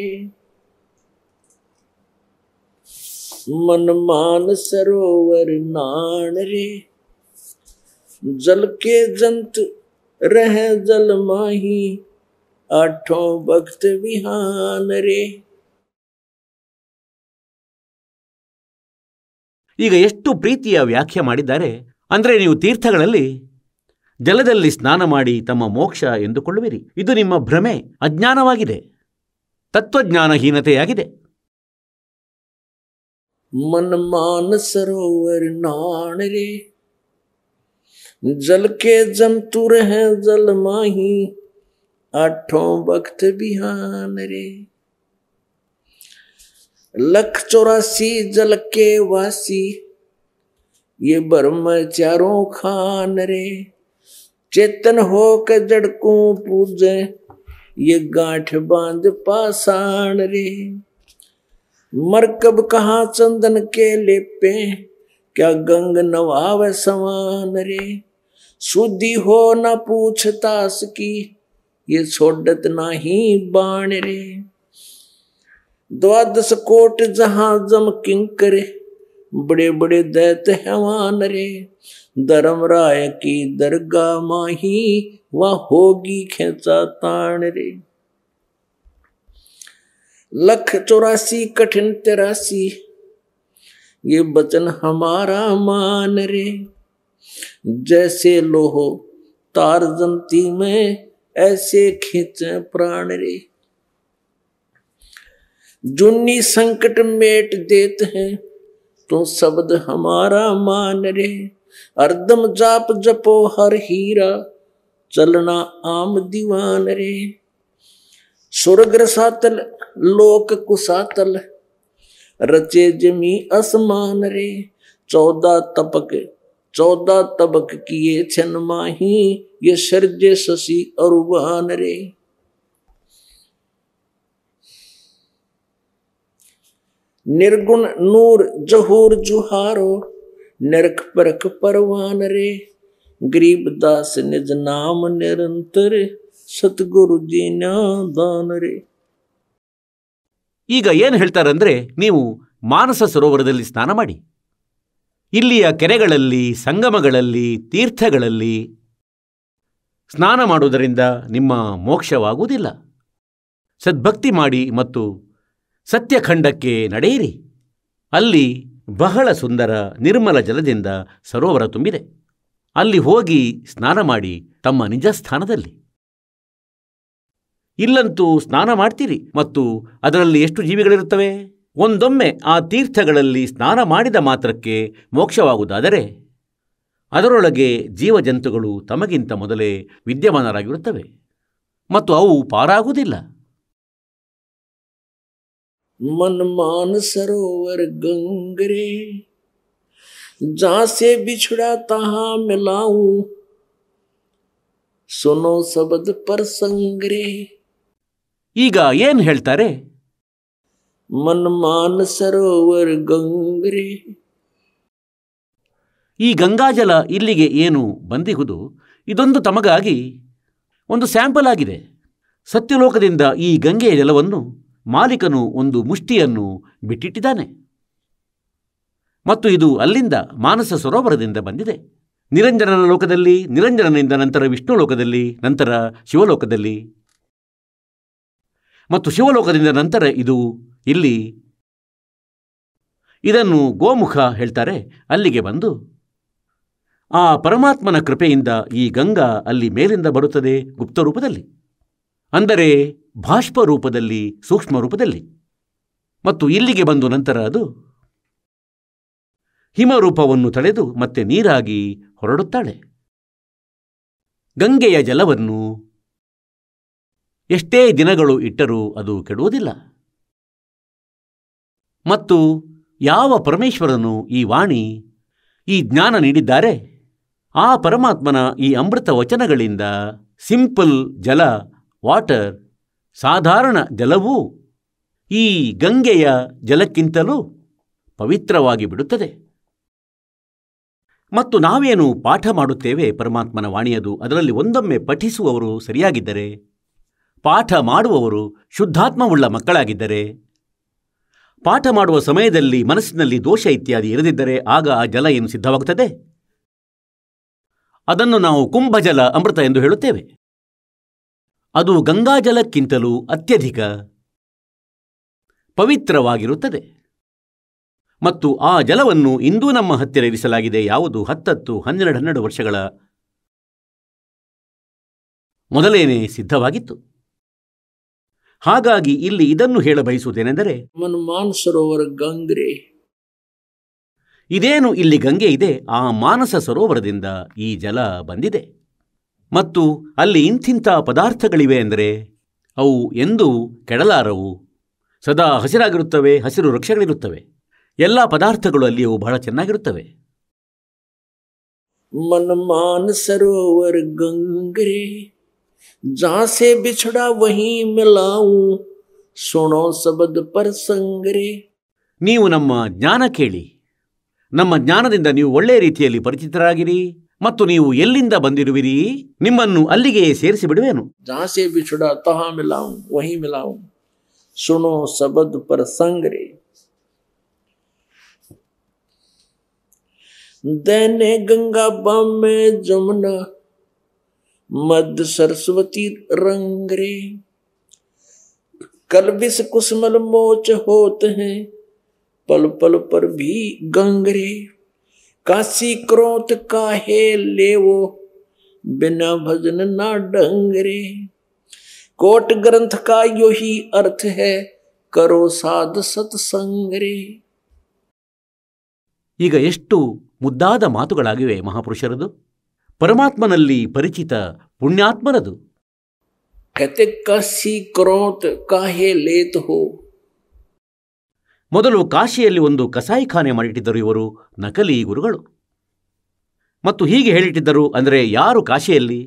मन मान सरोवर नाण रे जल के जंत रह जल माही आठों भक्त विहान रे. ಈಗ ಎಷ್ಟು ಪ್ರೀತಿಯ ವ್ಯಾಖ್ಯೆ ಮಾಡಿದ್ದಾರೆ ಅಂದರೆ, ನೀವು ತೀರ್ಥಗಳಲ್ಲಿ ಜಲದಲ್ಲಿ ಸ್ನಾನ ಮಾಡಿ ತಮ್ಮ ಮೋಕ್ಷ ಎಂದುಕೊಳ್ಳುವಿರಿ. ಇದು ನಿಮ್ಮ ಭ್ರಮೆ, ಅಜ್ಞಾನವಾಗಿದೆ, ತತ್ವಜ್ಞಾನಹೀನತೆಯಾಗಿದೆ. मन मान सरोवर नाण रे जल के जंतु रह जल माही आठों भक्त बिहान रे. 184 जल के वासी ये ब्रह्म चारों खान रे. चेतन हो के जड़कों पूजे ये गांठ बांध पाषाण रे. मरकब कहाँ चंदन के लेपे क्या गंग नवावे समान रे. शुद्धि हो न पूछतास की ये छोड़त नाही बाण रे. 12 कोट जहां जम किंकर बड़े बड़े दैत हैवान रे. धर्मराय की दरगाह माही वह होगी खेचा ताण रे. 184 कठिन 83 ये बचन हमारा मान रे. जैसे लोहो तार जंती में ऐसे खींचे प्राण रे. जुन्नी संकट मेट देते हैं तो शब्द हमारा मान रे. अर्दम जाप जपो हर हीरा चलना आम दीवान रे. स्वर्ग रसातल लोक कुसातल रचे जमी असमान रे 14 तबक किए छन माही ये सर्जे शशि अरुबान रे। निर्गुण नूर जहूर जुहारो नरक परक परवान रे गरीब दास निज नाम निरंतर सतगुरु जी दान रे। ಈಗ ಏನು ಹೇಳ್ತಾರಂದ್ರೆ, ನೀವು ಮಾನಸ ಸರೋವರದಲ್ಲಿ ಸ್ನಾನ ಮಾಡಿ. ಇಲ್ಲಿಯ ಕೆರೆಗಳಲ್ಲಿ, ಸಂಗಮಗಳಲ್ಲಿ, ತೀರ್ಥಗಳಲ್ಲಿ ಸ್ನಾನ ಮಾಡುವುದರಿಂದ ನಿಮ್ಮ ಮೋಕ್ಷವಾಗುವುದಿಲ್ಲ. ಸದ್ಭಕ್ತಿ ಮಾಡಿ ಮತ್ತು ಸತ್ಯಖಂಡಕ್ಕೆ ನಡೆಯಿರಿ. ಅಲ್ಲಿ ಬಹಳ ಸುಂದರ ನಿರ್ಮಲ ಜಲದಿಂದ ಸರೋವರ ತುಂಬಿದೆ. ಅಲ್ಲಿ ಹೋಗಿ ಸ್ನಾನ ಮಾಡಿ ತಮ್ಮ ನಿಜ ಸ್ಥಾನದಲ್ಲಿ. ಇಲ್ಲಂತೂ ಸ್ನಾನ ಮಾಡ್ತೀರಿ ಮತ್ತು ಅದರಲ್ಲಿ ಎಷ್ಟು ಜೀವಿಗಳಿರುತ್ತವೆ. ಒಂದೊಮ್ಮೆ ಆ ತೀರ್ಥಗಳಲ್ಲಿ ಸ್ನಾನ ಮಾಡಿದ ಮಾತ್ರಕ್ಕೆ ಮೋಕ್ಷವಾಗುವುದಾದರೆ ಅದರೊಳಗೆ ಜೀವಜಂತುಗಳು ತಮಗಿಂತ ಮೊದಲೇ ವಿದ್ಯಮಾನರಾಗಿರುತ್ತವೆ ಮತ್ತು ಅವು ಪಾರಾಗುವುದಿಲ್ಲ. मनमान सरोवर गंगरे जहां से बिछड़ा तहां मिलाऊं सुनो शब्द परसंगरे। ಈಗ ಏನು ಹೇಳ್ತಾರೆ? मनमान सरोवर गंगरे. ಈ ಗಂಗಾಜಲ ಇಲ್ಲಿಗೆ ಏನು ಬಂದಿಹುದು, ಇದೊಂದು ತಮಗಾಗಿ ಒಂದು ಸ್ಯಾಂಪಲ್ ಆಗಿದೆ. ಸತ್ಯಲೋಕದಿಂದ ಈ ಗಂಗೆಯ ಜಲವನ್ನು ಮಾಲೀಕನು ಒಂದು ಮುಷ್ಟಿಯನ್ನು ಬಿಟ್ಟಿಟ್ಟಿದ್ದಾನೆ ಮತ್ತು ಇದು ಅಲ್ಲಿಂದ ಮಾನಸ ಸರೋವರದಿಂದ ಬಂದಿದೆ. ನಿರಂಜನನ ಲೋಕದಲ್ಲಿ, ನಿರಂಜನನಿಂದ ನಂತರ ವಿಷ್ಣು ಲೋಕದಲ್ಲಿ, ನಂತರ ಶಿವಲೋಕದಲ್ಲಿ ಮತ್ತು ಶಿವಲೋಕದಿಂದ ನಂತರ ಇದು ಇಲ್ಲಿ. ಇದನ್ನು ಗೋಮುಖ ಹೇಳ್ತಾರೆ. ಅಲ್ಲಿಗೆ ಬಂದು ಆ ಪರಮಾತ್ಮನ ಕೃಪೆಯಿಂದ ಈ ಗಂಗಾ ಅಲ್ಲಿ ಮೇಲಿಂದ ಬರುತ್ತದೆ ಗುಪ್ತ ರೂಪದಲ್ಲಿ, ಅಂದರೆ ಬಾಷ್ಪ ರೂಪದಲ್ಲಿ, ಸೂಕ್ಷ್ಮ ರೂಪದಲ್ಲಿ. ಮತ್ತು ಇಲ್ಲಿಗೆ ಬಂದು ನಂತರ ಅದು ಹಿಮರೂಪವನ್ನು ತಳೆದು ಮತ್ತೆ ನೀರಾಗಿ ಹೊರಡುತ್ತಾಳೆ. ಗಂಗೆಯ ಜಲವನ್ನು ಎಷ್ಟೇ ದಿನಗಳು ಇಟ್ಟರೂ ಅದು ಕೆಡುವುದಿಲ್ಲ. ಮತ್ತು ಯಾವ ಪರಮೇಶ್ವರನು ಈ ವಾಣಿ, ಈ ಜ್ಞಾನ ನೀಡಿದ್ದಾರೆ, ಆ ಪರಮಾತ್ಮನ ಈ ಅಮೃತ ವಚನಗಳಿಂದ ಸಿಂಪಲ್ ಜಲ, ವಾಟರ್, ಸಾಧಾರಣ ಜಲವೂ ಈ ಗಂಗೆಯ ಜಲಕ್ಕಿಂತಲೂ ಪವಿತ್ರವಾಗಿ ಬಿಡುತ್ತದೆ. ಮತ್ತು ನಾವೇನು ಪಾಠ ಮಾಡುತ್ತೇವೆ ಪರಮಾತ್ಮನ ವಾಣಿಯದು, ಅದರಲ್ಲಿ ಒಂದೊಮ್ಮೆ ಪಠಿಸುವವರು ಸರಿಯಾಗಿದ್ದರೆ, ಪಾಠ ಮಾಡುವವರು ಶುದ್ಧಾತ್ಮವುಳ್ಳ ಮಕ್ಕಳಾಗಿದ್ದರೆ, ಪಾಠ ಮಾಡುವ ಸಮಯದಲ್ಲಿ ಮನಸ್ಸಿನಲ್ಲಿ ದೋಷ ಇತ್ಯಾದಿ ಇರದಿದ್ದರೆ ಆಗ ಆ ಜಲ ಏನು ಸಿದ್ಧವಾಗುತ್ತದೆ. ಅದನ್ನು ನಾವು ಕುಂಭಜಲ ಅಮೃತ ಎಂದು ಹೇಳುತ್ತೇವೆ. ಅದು ಗಂಗಾಜಲಕ್ಕಿಂತಲೂ ಅತ್ಯಧಿಕ ಪವಿತ್ರವಾಗಿರುತ್ತದೆ. ಮತ್ತು ಆ ಜಲವನ್ನು ಇಂದೂ ನಮ್ಮ ಹತ್ತಿರ ಇರಿಸಲಾಗಿದೆ. ಯಾವುದು 10, 12, 12 ವರ್ಷಗಳ ಮೊದಲೇನೆ ಸಿದ್ಧವಾಗಿತ್ತು. ಹಾಗಾಗಿ ಇಲ್ಲಿ ಇದನ್ನು ಹೇಳಬಯಸುವುದೇನೆಂದರೆ, मनमान सरोवर गंगरे. ಇದೇನು ಇಲ್ಲಿ ಗಂಗೆ ಇದೆ, ಆ ಮಾನಸ ಸರೋವರದಿಂದ ಈ ಜಲ ಬಂದಿದೆ. ಮತ್ತು ಅಲ್ಲಿ ಇಂಥಿಂಥ ಪದಾರ್ಥಗಳಿವೆ ಅಂದರೆ ಅವು ಎಂದೂ ಕೆಡಲಾರವು, ಸದಾ ಹಸಿರಾಗಿರುತ್ತವೆ, ಹಸಿರು ವೃಕ್ಷಗಳಿರುತ್ತವೆ. ಎಲ್ಲ ಪದಾರ್ಥಗಳು ಅಲ್ಲಿಯೂ ಬಹಳ ಚೆನ್ನಾಗಿರುತ್ತವೆ. मनमान सरोवर गंगरे जहां से बिछड़ा वहीं मिलाऊं सुनो शब्द परसंगरे. ನೀವು ನಮ್ಮ ಜ್ಞಾನ ಕೇಳಿ, ನಮ್ಮ ಜ್ಞಾನದಿಂದ ನೀವು ಒಳ್ಳೆಯ ರೀತಿಯಲ್ಲಿ ಪರಿಚಿತರಾಗಿರಿ ಮತ್ತು ನೀವು ಎಲ್ಲಿಂದ ಬಂದಿರುವಿರಿ, ನಿಮ್ಮನ್ನು ಅಲ್ಲಿಗೆ ಸೇರಿಸಿ ಬಿಡುವೆನು. जहां से बिछड़ा तहां मिलाऊं वहीं मिलाऊं सुनो शब्द परसंगरे. दैने गंगा बामे जमुना मध्य सरस्वती रंगरे. कलबिस कुसमल मोच होते हैं पल पल पर भी गंगरे. काशी क्रोध काहे लेवो बिना भजन ना डंगरे. कोट ग्रंथ का यो ही अर्थ है करो साध सत्संगरे. ಈಗ ಎಷ್ಟು ಮುದ್ದಾದ ಮಾತುಗಳಾಗಿವೆ ಮಹಾಪುರುಷರದು, ಪರಮಾತ್ಮನಲ್ಲಿ ಪರಿಚಿತ ಪುಣ್ಯಾತ್ಮರದು. कहते काशी क्रोत काहे लेत हो. ಮೊದಲು ಕಾಶಿಯಲ್ಲಿ ಒಂದು ಕಸಾಯಿಖಾನೆ ಮಾಡಿಟ್ಟಿದ್ದರು ಇವರು ನಕಲಿ ಗುರುಗಳು. ಮತ್ತು ಹೀಗೆ ಹೇಳಿಟ್ಟಿದ್ದರು ಅಂದರೆ ಯಾರು ಕಾಶಿಯಲ್ಲಿ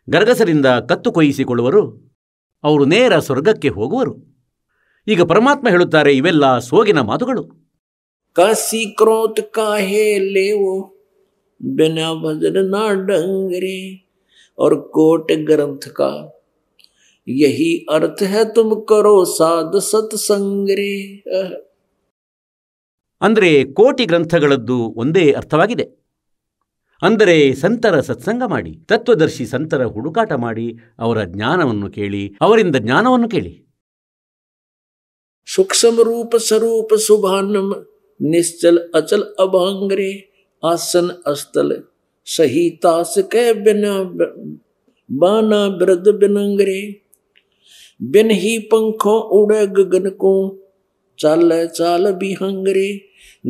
ಗರಗಸರಿಂದ ಕತ್ತು ಕೊಯ್ಯಿಸಿಕೊಳ್ಳುವರು ಅವರು ನೇರ ಸ್ವರ್ಗಕ್ಕೆ ಹೋಗುವರು. ಈಗ ಪರಮಾತ್ಮ ಹೇಳುತ್ತಾರೆ ಇವೆಲ್ಲ ಸೋಗಿನ ಮಾತುಗಳು. काशी क्रोत काहे लेवो बिना भजन ना डंगरे. और कोट ग्रंथ का यही अर्थ है तुम करो साध सत्संग रे. ಅಂದರೆ ಕೋಟಿ ಗ್ರಂಥಗಳದ್ದು ಒಂದೇ ಅರ್ಥವಾಗಿದೆ. ಅಂದರೆ ಸಂತರ ಸತ್ಸಂಗ ಮಾಡಿ, ತತ್ವದರ್ಶಿ ಸಂತರ ಹುಡುಕಾಟ ಮಾಡಿ, ಅವರ ಜ್ಞಾನವನ್ನು ಕೇಳಿ, ಅವರಿಂದ ಜ್ಞಾನವನ್ನು ಕೇಳಿ. सूक्ष्म रूप स्वरूप सुभानम निश्चल अचल अभांगरे. आसन अस्तल सही तास के बिना बाना वृद्ध बिनंगरे. बिन ही पंखों उड़े गगन को चाल चाल बिहंगरे.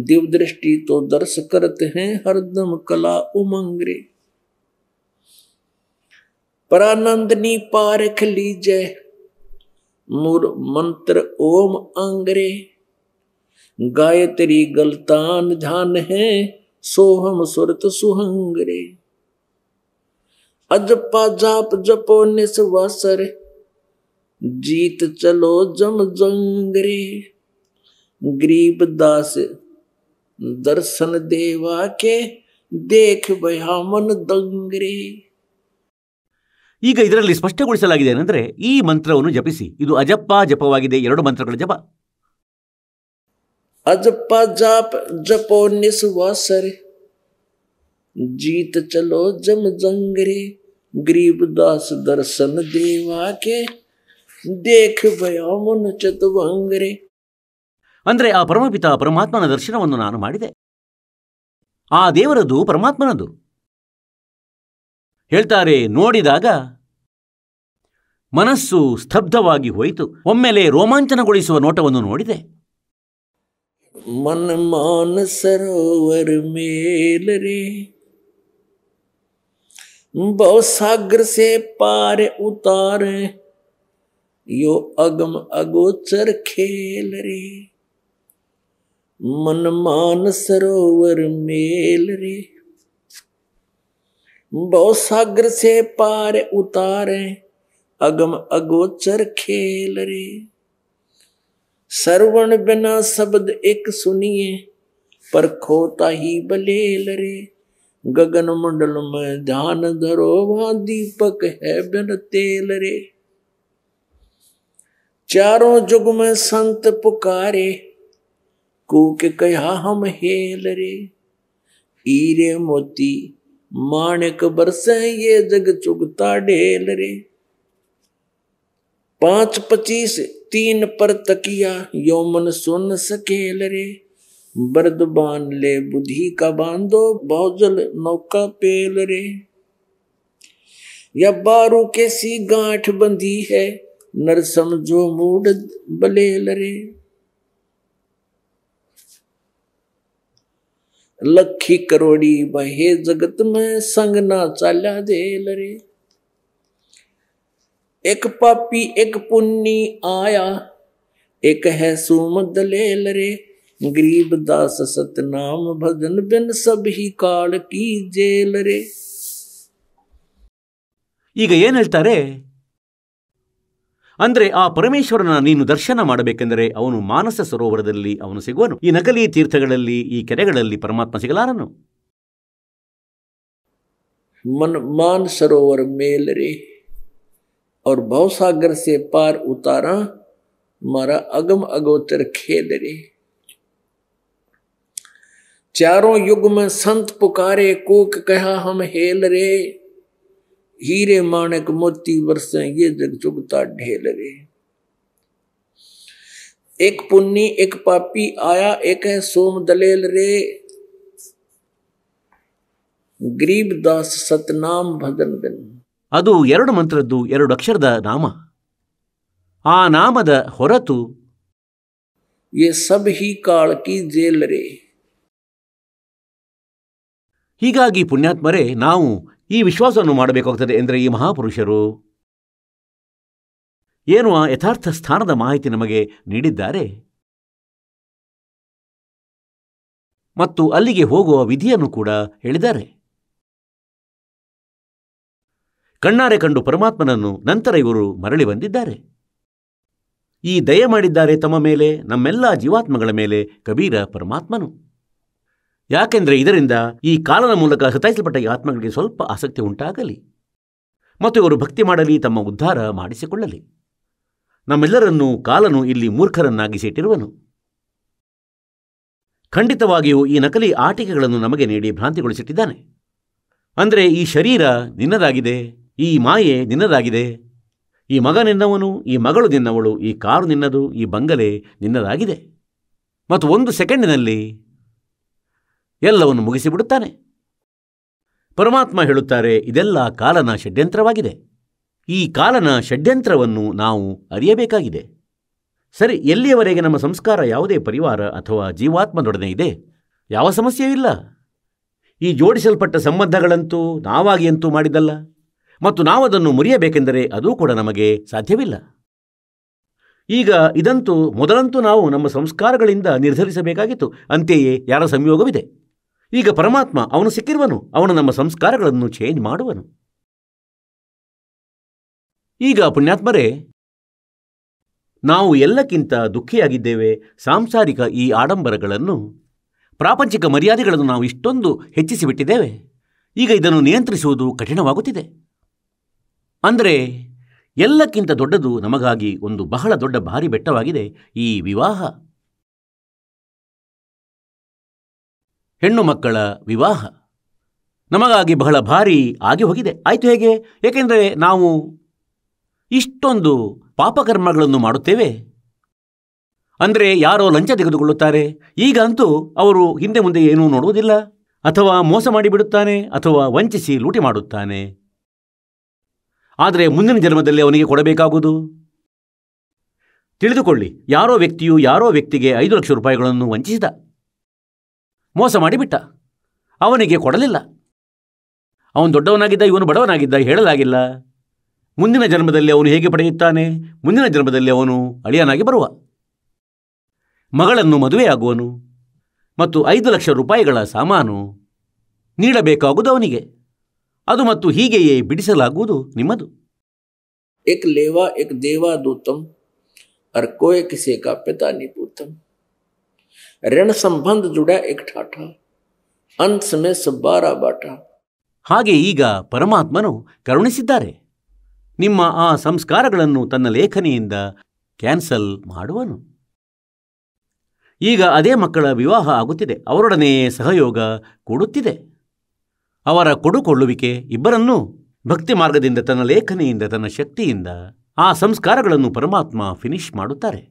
दिव्य दृष्टि तो दर्श करते हैं हरदम कला उमंगरे. परानंदनी पारख लीजय मूर मंत्र ओम अंगरे. गायत्री गलतान ध्यान है सोहम सुरत सुहंगरे. अजपा जाप जपो निस्वासर जीत चलो जम जंगरे. गरीब दास दर्शन देवा के देख भया मन दंगरे. ಈಗ ಇದರಲ್ಲಿ ಸ್ಪಷ್ಟಗೊಳಿಸಲಾಗಿದೆ ಏನೆಂದರೆ ಈ ಮಂತ್ರವನ್ನು ಜಪಿಸಿ. ಇದು ಅಜಪ್ಪ ಜಪವಾಗಿದೆ, 2 ಮಂತ್ರಗಳ ಜಪ. अजपा जाप जपो निस्वासर जीत चलो जम जंगरे. गरीब दास दर्शन देवा के देख भया मन चतुभंगरे. ಅಂದರೆ ಆ ಪರಮಪಿತ ಪರಮಾತ್ಮನ ದರ್ಶನವನ್ನು ನಾನು ಮಾಡಿದೆ. ಆ ದೇವರದು ಪರಮಾತ್ಮನದು. ಹೇಳ್ತಾರೆ, ನೋಡಿದಾಗ ಮನಸ್ಸು ಸ್ತಬ್ಧವಾಗಿ ಹೋಯಿತು. ಒಮ್ಮೆಲೆ ರೋಮಾಂಚನಗೊಳಿಸುವ ನೋಟವನ್ನು ನೋಡಿದೆ. मन मान सरोवर मेल रे. बहु सागर से पार उतारे यो अगम अगोचर खेल रे. मन मान सरोवर मेल रे. बहु सागर से पार उतारे अगम अगोचर खेल रे. श्रवण बिना शब्द एक सुनिए पर खोता ही बलेल रे. गगन मंडल में ध्यान धरो वहां दीपक है बिन तेल रे. चारों जुग में संत पुकारे कूक कहा हम हेल रे. हीरे मोती माणिक बरसे ये जग चुगता ढेल रे. 5-25 3 पर तकिया यो मन सुन सकेल रे. बर्द बांध ले बुद्धि का बांधो बहुजल नौका पेल रे. या बारू कैसी गांठ बंधी है नर समझो मूड बलेल रे. लखी करोड़ी बहे जगत में संग ना चाल्या देल रे. एक पापी एक पुन्नी आया एक है सुम दलेल रे. गरीब दास सतनाम भजन बिन सब ही काल की जेल रे. ಈಗ ಏನು ಹೇಳ್ತಾರೆ ಅಂದರೆ ಆ ಪರಮೇಶ್ವರನ ನೀನು ದರ್ಶನ ಮಾಡಬೇಕೆಂದರೆ ಅವನು ಮಾನಸ ಸರೋವರದಲ್ಲಿ ಅವನು ಸಿಗುವನು. ಈ ನಕಲಿ ತೀರ್ಥಗಳಲ್ಲಿ, ಈ ಕೆರೆಗಳಲ್ಲಿ ಪರಮಾತ್ಮ ಸಿಗಲಾರನು. मन मान सरोवर मेल रे और भवसागर से पार उतारा मारा अगम अगोचर खेल रे. चारों युग में संत पुकारे कूक कहा हम हेल रे. हीरे माणक मोती बरसे ये जग चुगता ढेल रे. एक पुन्नी एक पापी आया एक है सोम दलेल रे. गरीब दास सतनाम भजन बिन. ಅದು 2 ಮಂತ್ರದ್ದು 2 ಅಕ್ಷರದ ನಾಮ. ಆ ನಾಮದ ಹೊರತು ये सब ही काल की जेल रे. ಹೀಗಾಗಿ ಪುಣ್ಯಾತ್ಮರೇ, ನಾವು ಈ ವಿಶ್ವಾಸವನ್ನು ಮಾಡಬೇಕಾಗುತ್ತದೆ. ಎಂದರೆ ಈ ಮಹಾಪುರುಷರು ಏನು ಆ ಯಥಾರ್ಥ ಸ್ಥಾನದ ಮಾಹಿತಿ ನಮಗೆ ನೀಡಿದ್ದಾರೆ ಮತ್ತು ಅಲ್ಲಿಗೆ ಹೋಗುವ ವಿಧಿಯನ್ನು ಕೂಡ ಹೇಳಿದ್ದಾರೆ. ಕಣ್ಣಾರೆ ಕಂಡು ಪರಮಾತ್ಮನನ್ನು ನಂತರ ಇವರು ಮರಳಿ ಬಂದಿದ್ದಾರೆ. ಈ ದಯೆ ಮಾಡಿದ್ದಾರೆ ತಮ್ಮ ಮೇಲೆ, ನಮ್ಮೆಲ್ಲ ಜೀವಾತ್ಮಗಳ ಮೇಲೆ ಕಬೀರ ಪರಮಾತ್ಮನು. ಯಾಕೆಂದರೆ ಇದರಿಂದ ಈ ಕಾಲನ ಮೂಲಕ ಸತಾಯಿಸಲ್ಪಟ್ಟ ಈ ಆತ್ಮಗಳಿಗೆ ಸ್ವಲ್ಪ ಆಸಕ್ತಿ ಉಂಟಾಗಲಿ ಮತ್ತು ಇವರು ಭಕ್ತಿ ಮಾಡಲಿ, ತಮ್ಮ ಉದ್ಧಾರ ಮಾಡಿಸಿಕೊಳ್ಳಲಿ. ನಮ್ಮೆಲ್ಲರನ್ನೂ ಕಾಲನು ಇಲ್ಲಿ ಮೂರ್ಖರನ್ನಾಗಿಸಿಟ್ಟಿರುವನು. ಖಂಡಿತವಾಗಿಯೂ ಈ ನಕಲಿ ಆಟಿಕೆಗಳನ್ನು ನಮಗೆ ನೀಡಿ ಭ್ರಾಂತಿಗೊಳಿಸಿಟ್ಟಿದ್ದಾನೆ. ಅಂದರೆ ಈ ಶರೀರ ನಿನ್ನದಾಗಿದೆ, ಈ ಮಾಯೆ ನಿನ್ನದಾಗಿದೆ, ಈ ಮಗ ನಿನ್ನವನು, ಈ ಮಗಳು ನಿನ್ನವಳು, ಈ ಕಾರು ನಿನ್ನದು, ಈ ಬಂಗಲೆ ನಿನ್ನದಾಗಿದೆ ಮತ್ತು 1 ಸೆಕೆಂಡಿನಲ್ಲಿ ಎಲ್ಲವನ್ನು ಮುಗಿಸಿಬಿಡುತ್ತಾನೆ. ಪರಮಾತ್ಮ ಹೇಳುತ್ತಾರೆ, ಇದೆಲ್ಲ ಕಾಲನ ಷಡ್ಯಂತ್ರವಾಗಿದೆ. ಈ ಕಾಲನ ಷಡ್ಯಂತ್ರವನ್ನು ನಾವು ಅರಿಯಬೇಕಾಗಿದೆ. ಸರಿ, ಎಲ್ಲಿಯವರೆಗೆ ನಮ್ಮ ಸಂಸ್ಕಾರ ಯಾವುದೇ ಪರಿವಾರ ಅಥವಾ ಜೀವಾತ್ಮದೊಡನೆ ಇದೆ, ಯಾವ ಸಮಸ್ಯೆಯೂ ಇಲ್ಲ. ಈ ಜೋಡಿಸಲ್ಪಟ್ಟ ಸಂಬಂಧಗಳಂತೂ ನಾವಾಗಿಯಂತೂ ಮಾಡಿದ್ದಲ್ಲ ಮತ್ತು ನಾವದನ್ನು ಮುರಿಯಬೇಕೆಂದರೆ ಅದೂ ಕೂಡ ನಮಗೆ ಸಾಧ್ಯವಿಲ್ಲ. ಈಗ ಇದಂತೂ ಮೊದಲಂತೂ ನಾವು ನಮ್ಮ ಸಂಸ್ಕಾರಗಳಿಂದ ನಿರ್ಧರಿಸಬೇಕಾಗಿತ್ತು. ಅಂತೆಯೇ ಯಾರ ಸಂಯೋಗವಿದೆ. ಈಗ ಪರಮಾತ್ಮ ಅವನು ಸಿಕ್ಕಿರುವನು, ಅವನು ನಮ್ಮ ಸಂಸ್ಕಾರಗಳನ್ನು ಚೇಂಜ್ ಮಾಡುವನು. ಈಗ ಪುಣ್ಯಾತ್ಮರೇ, ನಾವು ಎಲ್ಲಕ್ಕಿಂತ ದುಃಖಿಯಾಗಿದ್ದೇವೆ. ಸಾಂಸಾರಿಕ ಈ ಆಡಂಬರಗಳನ್ನು, ಪ್ರಾಪಂಚಿಕ ಮರ್ಯಾದೆಗಳನ್ನು ನಾವು ಇಷ್ಟೊಂದು ಹೆಚ್ಚಿಸಿಬಿಟ್ಟಿದ್ದೇವೆ. ಈಗ ಇದನ್ನು ನಿಯಂತ್ರಿಸುವುದು ಕಠಿಣವಾಗುತ್ತಿದೆ. ಅಂದರೆ ಎಲ್ಲಕ್ಕಿಂತ ದೊಡ್ಡದು ನಮಗಾಗಿ ಒಂದು ಬಹಳ ದೊಡ್ಡ ಭಾರಿ ಬೆಟ್ಟವಾಗಿದೆ, ಈ ವಿವಾಹ. ಹೆಣ್ಣು ಮಕ್ಕಳ ವಿವಾಹ ನಮಗಾಗಿ ಬಹಳ ಭಾರಿ ಆಗಿ ಹೋಗಿದೆ. ಆಯಿತು ಹೇಗೆ? ಏಕೆಂದರೆ ನಾವು ಇಷ್ಟೊಂದು ಪಾಪಕರ್ಮಗಳನ್ನು ಮಾಡುತ್ತೇವೆ. ಅಂದರೆ ಯಾರೋ ಲಂಚ ತೆಗೆದುಕೊಳ್ಳುತ್ತಾರೆ. ಈಗ ಅಂತೂ ಅವರು ಹಿಂದೆ ಮುಂದೆ ಏನೂ ನೋಡುವುದಿಲ್ಲ, ಅಥವಾ ಮೋಸ ಮಾಡಿಬಿಡುತ್ತಾನೆ, ಅಥವಾ ವಂಚಿಸಿ ಲೂಟಿ ಮಾಡುತ್ತಾನೆ. ಆದರೆ ಮುಂದಿನ ಜನ್ಮದಲ್ಲಿ ಅವನಿಗೆ ಕೊಡಬೇಕಾಗುವುದು. ತಿಳಿದುಕೊಳ್ಳಿ, ಯಾರೋ ವ್ಯಕ್ತಿಯು ಯಾರೋ ವ್ಯಕ್ತಿಗೆ 5 ಲಕ್ಷ ರೂಪಾಯಿಗಳನ್ನು ವಂಚಿಸಿದ, ಮೋಸ ಮಾಡಿಬಿಟ್ಟ, ಅವನಿಗೆ ಕೊಡಲಿಲ್ಲ. ಅವನು ದೊಡ್ಡವನಾಗಿದ್ದ, ಇವನು ಬಡವನಾಗಿದ್ದ ಹೇಳಲಾಗಿಲ್ಲ. ಮುಂದಿನ ಜನ್ಮದಲ್ಲಿ ಅವನು ಹೇಗೆ ಪಡೆಯುತ್ತಾನೆ? ಮುಂದಿನ ಜನ್ಮದಲ್ಲಿ ಅವನು ಅಳಿಯನಾಗಿ ಬರುವ, ಮಗಳನ್ನು ಮದುವೆಯಾಗುವನು ಮತ್ತು 5 ಲಕ್ಷ ರೂಪಾಯಿಗಳ ಸಾಮಾನು ನೀಡಬೇಕಾಗುವುದು ಅವನಿಗೆ. ಅದು ಮತ್ತು ಹೀಗೆಯೇ ಬಿಡಿಸಲಾಗುವುದು ನಿಮ್ಮದು. एक लेवा एक देवा दूतम और कोई किसी का पिता नहीं पूतम। ऋण संबंध जुड़ा एक ठाठा, अंत में सब 12 बाटा। ಹಾಗೆ ಈಗ ಪರಮಾತ್ಮನು ಕರುಣಿಸಿದ್ದಾರೆ. ನಿಮ್ಮ ಆ ಸಂಸ್ಕಾರಗಳನ್ನು ತನ್ನ ಲೇಖನಿಯಿಂದ ಕ್ಯಾನ್ಸಲ್ ಮಾಡುವನು. ಈಗ ಅದೇ ಮಕ್ಕಳ ವಿವಾಹ ಆಗುತ್ತಿದೆ, ಅವರೊಡನೆ ಸಹಯೋಗ ಕೂಡುತ್ತಿದೆ. ಅವರ ಕೊಡುಕೊಳ್ಳುವಿಕೆ ಇಬ್ಬರನ್ನೂ ಭಕ್ತಿ ಮಾರ್ಗದಿಂದ, ತನ್ನ ಲೇಖನಿಯಿಂದ, ತನ್ನ ಶಕ್ತಿಯಿಂದ ಆ ಸಂಸ್ಕಾರಗಳನ್ನು ಪರಮಾತ್ಮ ಫಿನಿಶ್ ಮಾಡುತ್ತಾರೆ.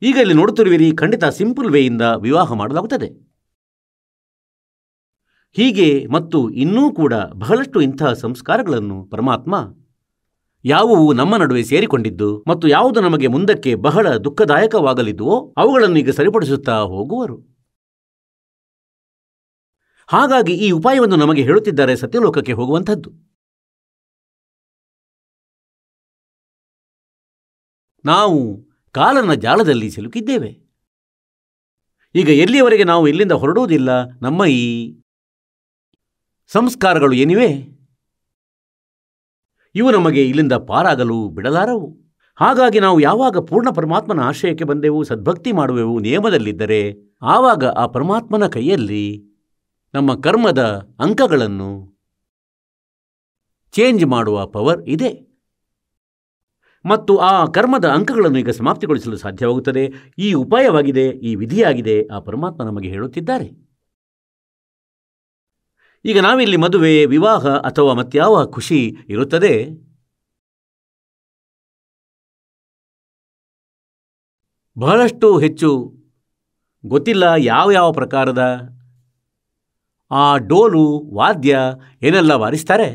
ಈಗ ಇಲ್ಲಿ ನೋಡುತ್ತಿರುವಿರಿ, ಖಂಡಿತ ಸಿಂಪಲ್ ವೇಯಿಂದ ವಿವಾಹ ಮಾಡಲಾಗುತ್ತದೆ. ಹೀಗೆ ಮತ್ತು ಇನ್ನೂ ಕೂಡ ಬಹಳಷ್ಟು ಇಂತಹ ಸಂಸ್ಕಾರಗಳನ್ನು ಪರಮಾತ್ಮ ಯಾವುವು ನಮ್ಮ ನಡುವೆ ಸೇರಿಕೊಂಡಿದ್ದು ಮತ್ತು ಯಾವುದು ನಮಗೆ ಮುಂದಕ್ಕೆ ಬಹಳ ದುಃಖದಾಯಕವಾಗಲಿದ್ದುವೋ ಅವುಗಳನ್ನು ಈಗ ಸರಿಪಡಿಸುತ್ತಾ ಹೋಗುವರು. ಹಾಗಾಗಿ ಈ ಉಪಾಯವನ್ನು ನಮಗೆ ಹೇಳುತ್ತಿದ್ದಾರೆ, ಸತ್ಯಲೋಕಕ್ಕೆ ಹೋಗುವಂಥದ್ದು. ನಾವು ಕಾಲನ ಜಾಲದಲ್ಲಿ ಸಿಲುಕಿದ್ದೇವೆ. ಈಗ ಎಲ್ಲಿಯವರೆಗೆ ನಾವು ಇಲ್ಲಿಂದ ಹೊರಡುವುದಿಲ್ಲ, ನಮ್ಮ ಈ ಸಂಸ್ಕಾರಗಳು ಏನಿವೆ ಇವು ನಮಗೆ ಇಲ್ಲಿಂದ ಪಾರಾಗಲು ಬಿಡಲಾರವು. ಹಾಗಾಗಿ ನಾವು ಯಾವಾಗ ಪೂರ್ಣ ಪರಮಾತ್ಮನ ಆಶ್ರಯಕ್ಕೆ ಬಂದೆವು, ಸದ್ಭಕ್ತಿ ಮಾಡುವೆವು, ನಿಯಮದಲ್ಲಿದ್ದರೆ ಆವಾಗ ಆ ಪರಮಾತ್ಮನ ಕೈಯಲ್ಲಿ ನಮ್ಮ ಕರ್ಮದ ಅಂಕಗಳನ್ನು ಚೇಂಜ್ ಮಾಡುವ ಪವರ್ ಇದೆ ಮತ್ತು ಆ ಕರ್ಮದ ಅಂಕಗಳನ್ನು ಈಗ ಸಮಾಪ್ತಿಗೊಳಿಸಲು ಸಾಧ್ಯವಾಗುತ್ತದೆ. ಈ ಉಪಾಯವಾಗಿದೆ, ಈ ವಿಧಿಯಾಗಿದೆ, ಆ ಪರಮಾತ್ಮ ನಮಗೆ ಹೇಳುತ್ತಿದ್ದಾರೆ. ಈಗ ನಾವಿಲ್ಲಿ ಮದುವೆ, ವಿವಾಹ ಅಥವಾ ಮತ್ಯಾವ ಖುಷಿ ಇರುತ್ತದೆ, ಬಹಳಷ್ಟು ಹೆಚ್ಚು ಗೊತ್ತಿಲ್ಲ ಯಾವ ಪ್ರಕಾರದ ಆ ಡೋಲು ವಾದ್ಯ ಏನೆಲ್ಲ ವಾರಿಸ್ತಾರೆ.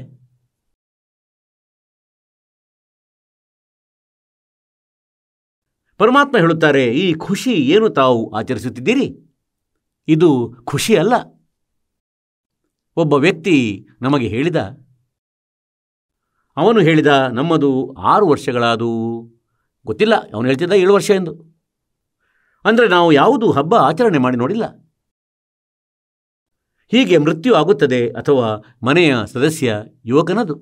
ಪರಮಾತ್ಮ ಹೇಳುತ್ತಾರೆ, ಈ ಖುಷಿ ಏನು ತಾವು ಆಚರಿಸುತ್ತಿದ್ದೀರಿ, ಇದು ಖುಷಿ ಅಲ್ಲ. ಒಬ್ಬ ವ್ಯಕ್ತಿ ನಮಗೆ ಹೇಳಿದ, ಅವನು ಹೇಳಿದ, ನಮ್ಮದು 6 ವರ್ಷಗಳಾದವು, ಗೊತ್ತಿಲ್ಲ, ಅವನು ಹೇಳ್ತಿದ್ದ 7 ವರ್ಷ ಎಂದು. ಅಂದರೆ ನಾವು ಯಾವುದೂ ಹಬ್ಬ ಆಚರಣೆ ಮಾಡಿ ನೋಡಿಲ್ಲ. ಹೀಗೆ ಮೃತ್ಯು ಆಗುತ್ತದೆ, ಅಥವಾ ಮನೆಯ ಸದಸ್ಯ ಯುವಕನದು,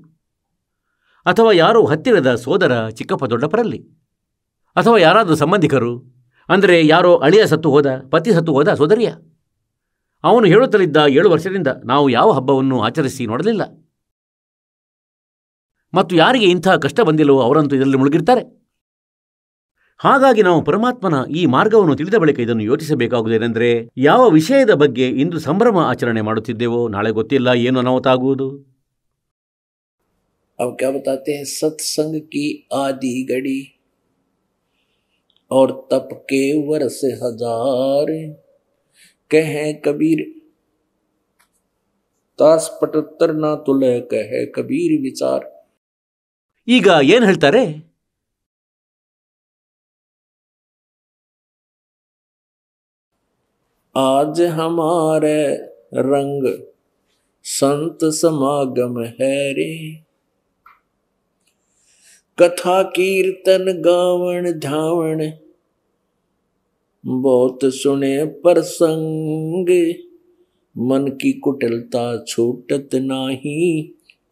ಅಥವಾ ಯಾರೋ ಹತ್ತಿರದ ಸೋದರ ಚಿಕ್ಕಪ್ಪ ದೊಡ್ಡಪ್ಪರಲ್ಲಿ, ಅಥವಾ ಯಾರಾದರೂ ಸಂಬಂಧಿಕರು, ಅಂದರೆ ಯಾರೋ ಅಳಿಯ ಸತ್ತು ಹೋದ, ಪತಿ ಸತ್ತು ಹೋದ ಸೋದರಿಯ. ಅವನು ಹೇಳುತ್ತಲಿದ್ದ 7 ವರ್ಷದಿಂದ ನಾವು ಯಾವ ಹಬ್ಬವನ್ನು ಆಚರಿಸಿ ನೋಡಲಿಲ್ಲ, ಮತ್ತು ಯಾರಿಗೆ ಇಂಥ ಕಷ್ಟ ಬಂದಿಲ್ಲವೋ ಅವರಂತೂ ಇದರಲ್ಲಿ ಮುಳುಗಿರ್ತಾರೆ. ಹಾಗಾಗಿ ನಾವು ಪರಮಾತ್ಮನ ಈ ಮಾರ್ಗವನ್ನು ತಿಳಿದ ಬಳಿಕ ಇದನ್ನು ಯೋಚಿಸಬೇಕಾಗುವುದೇನೆಂದರೆ, ಯಾವ ವಿಷಯದ ಬಗ್ಗೆ ಇಂದು ಸಂಭ್ರಮ ಆಚರಣೆ ಮಾಡುತ್ತಿದ್ದೇವೋ ನಾಳೆ ಗೊತ್ತಿಲ್ಲ ಏನು ಅನಾಹುತ ಆಗುವುದು. अब क्या बताते हैं, सत्संग की आदि घड़ी और तप के वर्ष हजार, कहे कबीर तास 75 ना तुले, कहे कबीर विचार. ಈಗ ಏನು ಹೇಳ್ತಾರೆ? आज हमारे रंग संत समागम है रे, कथा कीर्तन गावण धावण बहुत सुने प्रसंग, मन की कुटिलता छूटत नाही,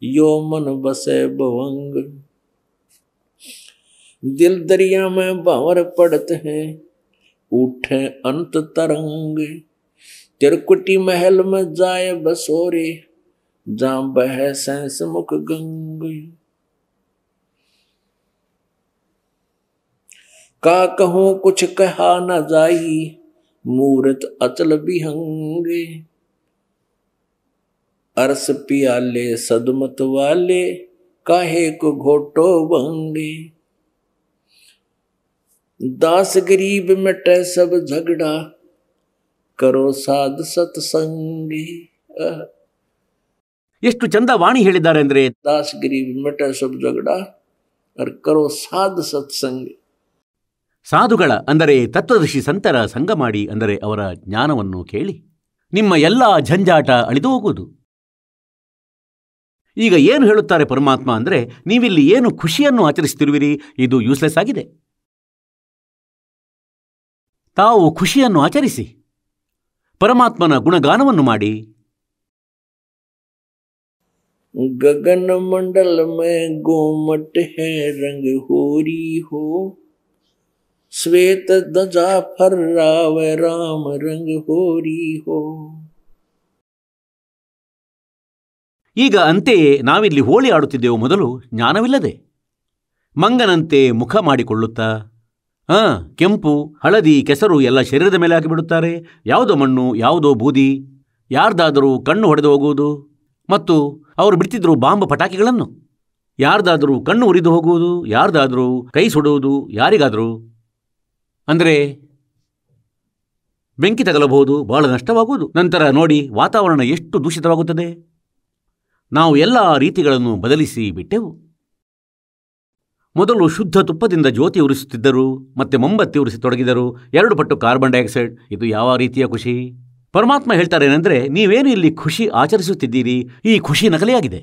यो मन बसे भवंग. दिल दरिया में बावर पड़त है, उठे अंत तरंग, तिरकुटी महल में जाए बसोरे, जहाँ बह सहस मुख गंग. का कहूँ कुछ कहा न जाई, मूरत अचल बिहंग, अरस पियाले सदमत वाले, काहे को घोटो भंगे. दास गरीब मिटे सब झगड़ा, करो साध सत्संगी. ಎಷ್ಟು ಚಂದ ವಾಣಿ ಹೇಳಿದ್ದಾರೆ ಅಂದರೆ, दास गरीब मिटे सब झगड़ा और करो साध सत्संग. ಸಾಧುಗಳ ಅಂದರೆ ತತ್ವದರ್ಶಿ ಸಂತರ ಸಂಗ ಮಾಡಿ, ಅಂದರೆ ಅವರ ಜ್ಞಾನವನ್ನು ಕೇಳಿ ನಿಮ್ಮ ಎಲ್ಲ ಝಂಜಾಟ ಅಳಿದು ಹೋಗುವುದು. ಈಗ ಏನು ಹೇಳುತ್ತಾರೆ ಪರಮಾತ್ಮ ಅಂದರೆ, ನೀವಿಲ್ಲಿ ಏನು ಖುಷಿಯನ್ನು ಆಚರಿಸುತ್ತಿರುವಿರಿ, ಇದು ಯೂಸ್ಲೆಸ್ ಆಗಿದೆ. ತಾವು ಖುಷಿಯನ್ನು ಆಚರಿಸಿ, ಪರಮಾತ್ಮನ ಗುಣಗಾನವನ್ನು ಮಾಡಿ. गगन मंडल में गोमट है रंग होरी हो, श्वेत ध्वजा फर्रावे राम रंग होरी हो. ಈಗ ಅಂತೆಯೇ ನಾವಿಲ್ಲಿ ಹೋಳಿ ಆಡುತ್ತಿದ್ದೆವು ಮೊದಲು ಜ್ಞಾನವಿಲ್ಲದೆ, ಮಂಗನಂತೆ ಮುಖ ಮಾಡಿಕೊಳ್ಳುತ್ತಾ ಕೆಂಪು ಹಳದಿ ಕೆಸರು ಎಲ್ಲ ಶರೀರದ ಮೇಲೆ ಹಾಕಿಬಿಡುತ್ತಾರೆ. ಯಾವುದೋ ಮಣ್ಣು, ಯಾವುದೋ ಬೂದಿ, ಯಾರ್ದಾದರೂ ಕಣ್ಣು ಹೊಡೆದು ಹೋಗುವುದು, ಮತ್ತು ಅವರು ಬಿಡ್ತಿದ್ರು ಬಾಂಬ್ ಪಟಾಕಿಗಳನ್ನು. ಯಾರ್ದಾದರೂ ಕಣ್ಣು ಉರಿದು ಹೋಗುವುದು, ಯಾರ್ದಾದರೂ ಕೈ ಸುಡುವುದು, ಯಾರಿಗಾದರೂ ಅಂದರೆ ಬೆಂಕಿ ತಗಲಬಹುದು, ಬಹಳ ನಷ್ಟವಾಗುವುದು. ನಂತರ ನೋಡಿ ವಾತಾವರಣ ಎಷ್ಟು ದೂಷಿತವಾಗುತ್ತದೆ. ನಾವು ಎಲ್ಲ ರೀತಿಗಳನ್ನು ಬದಲಿಸಿ ಬಿಟ್ಟೆವು. ಮೊದಲು ಶುದ್ಧ ತುಪ್ಪದಿಂದ ಜ್ಯೋತಿ ಉರಿಸುತ್ತಿದ್ದರು, ಮತ್ತೆ ಮೊಂಬತ್ತಿ ಉರಿಸತೊಡಗಿದರು, 2 ಪಟ್ಟು ಕಾರ್ಬನ್ ಡೈಆಕ್ಸೈಡ್. ಇದು ಯಾವ ರೀತಿಯ ಖುಷಿ? ಪರಮಾತ್ಮ ಹೇಳ್ತಾರೇನೆಂದರೆ, ನೀವೇನು ಇಲ್ಲಿ ಖುಷಿ ಆಚರಿಸುತ್ತಿದ್ದೀರಿ, ಈ ಖುಷಿ ನಕಲಿಯಾಗಿದೆ.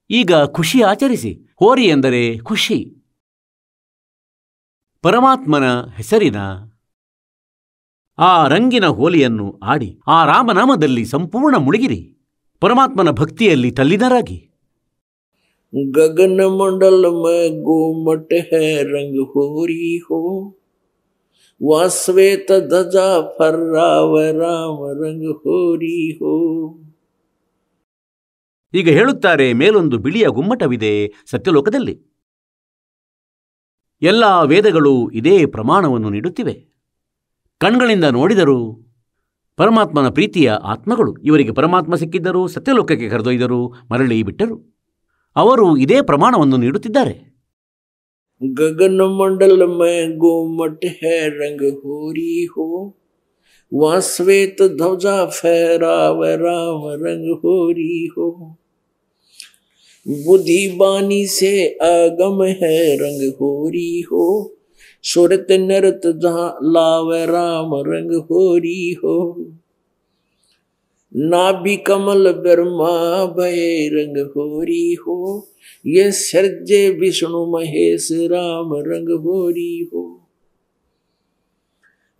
ಈಗ ಖುಷಿ ಆಚರಿಸಿ. ಹೋರಿ ಎಂದರೆ ಖುಷಿ. ಪರಮಾತ್ಮನ ಹೆಸರಿನ ಆ ರಂಗಿನ ಹೋಲಿಯನ್ನು ಆಡಿ, ಆ ರಾಮನಾಮದಲ್ಲಿ ಸಂಪೂರ್ಣ ಮುಳುಗಿರಿ, ಪರಮಾತ್ಮನ ಭಕ್ತಿಯಲ್ಲಿ ತಲ್ಲೀನರಾಗಿ. गगन मंडल में गोमट है रंग होरी हो, वह श्वेत ध्वजा फर्रावे राम रंग होरी हो. ಈಗ ಹೇಳುತ್ತಾರೆ, ಮೇಲೊಂದು ಬಿಳಿಯ ಗುಮ್ಮಟವಿದೆ ಸತ್ಯಲೋಕದಲ್ಲಿ. ಎಲ್ಲ ವೇದಗಳು ಇದೇ ಪ್ರಮಾಣವನ್ನು ನೀಡುತ್ತಿವೆ. ಕಣ್ಗಳಿಂದ ನೋಡಿದರು ಪರಮಾತ್ಮನ ಪ್ರೀತಿಯ ಆತ್ಮಗಳು. ಇವರಿಗೆ ಪರಮಾತ್ಮ ಸಿಕ್ಕಿದ್ದರು, ಸತ್ಯಲೋಕಕ್ಕೆ ಕರೆದೊಯ್ದರು, ಮರಳಿ ಬಿಟ್ಟರು. ಅವರು ಇದೇ ಪ್ರಮಾಣವನ್ನು ನೀಡುತ್ತಿದ್ದಾರೆ. गगन मंडल में गोमट है रंग होरी हो, वह श्वेत ध्वजा फहरावे राम रंग होरी हो. बुद्धि बानी से आगम है रंग होरी हो, सुरत नरत जहाँ लावे राम रंग होरी हो. नाभि कमल ब्रह्मा भय रंग होरी हो, ये सर्जे विष्णु महेश राम रंग होरी हो।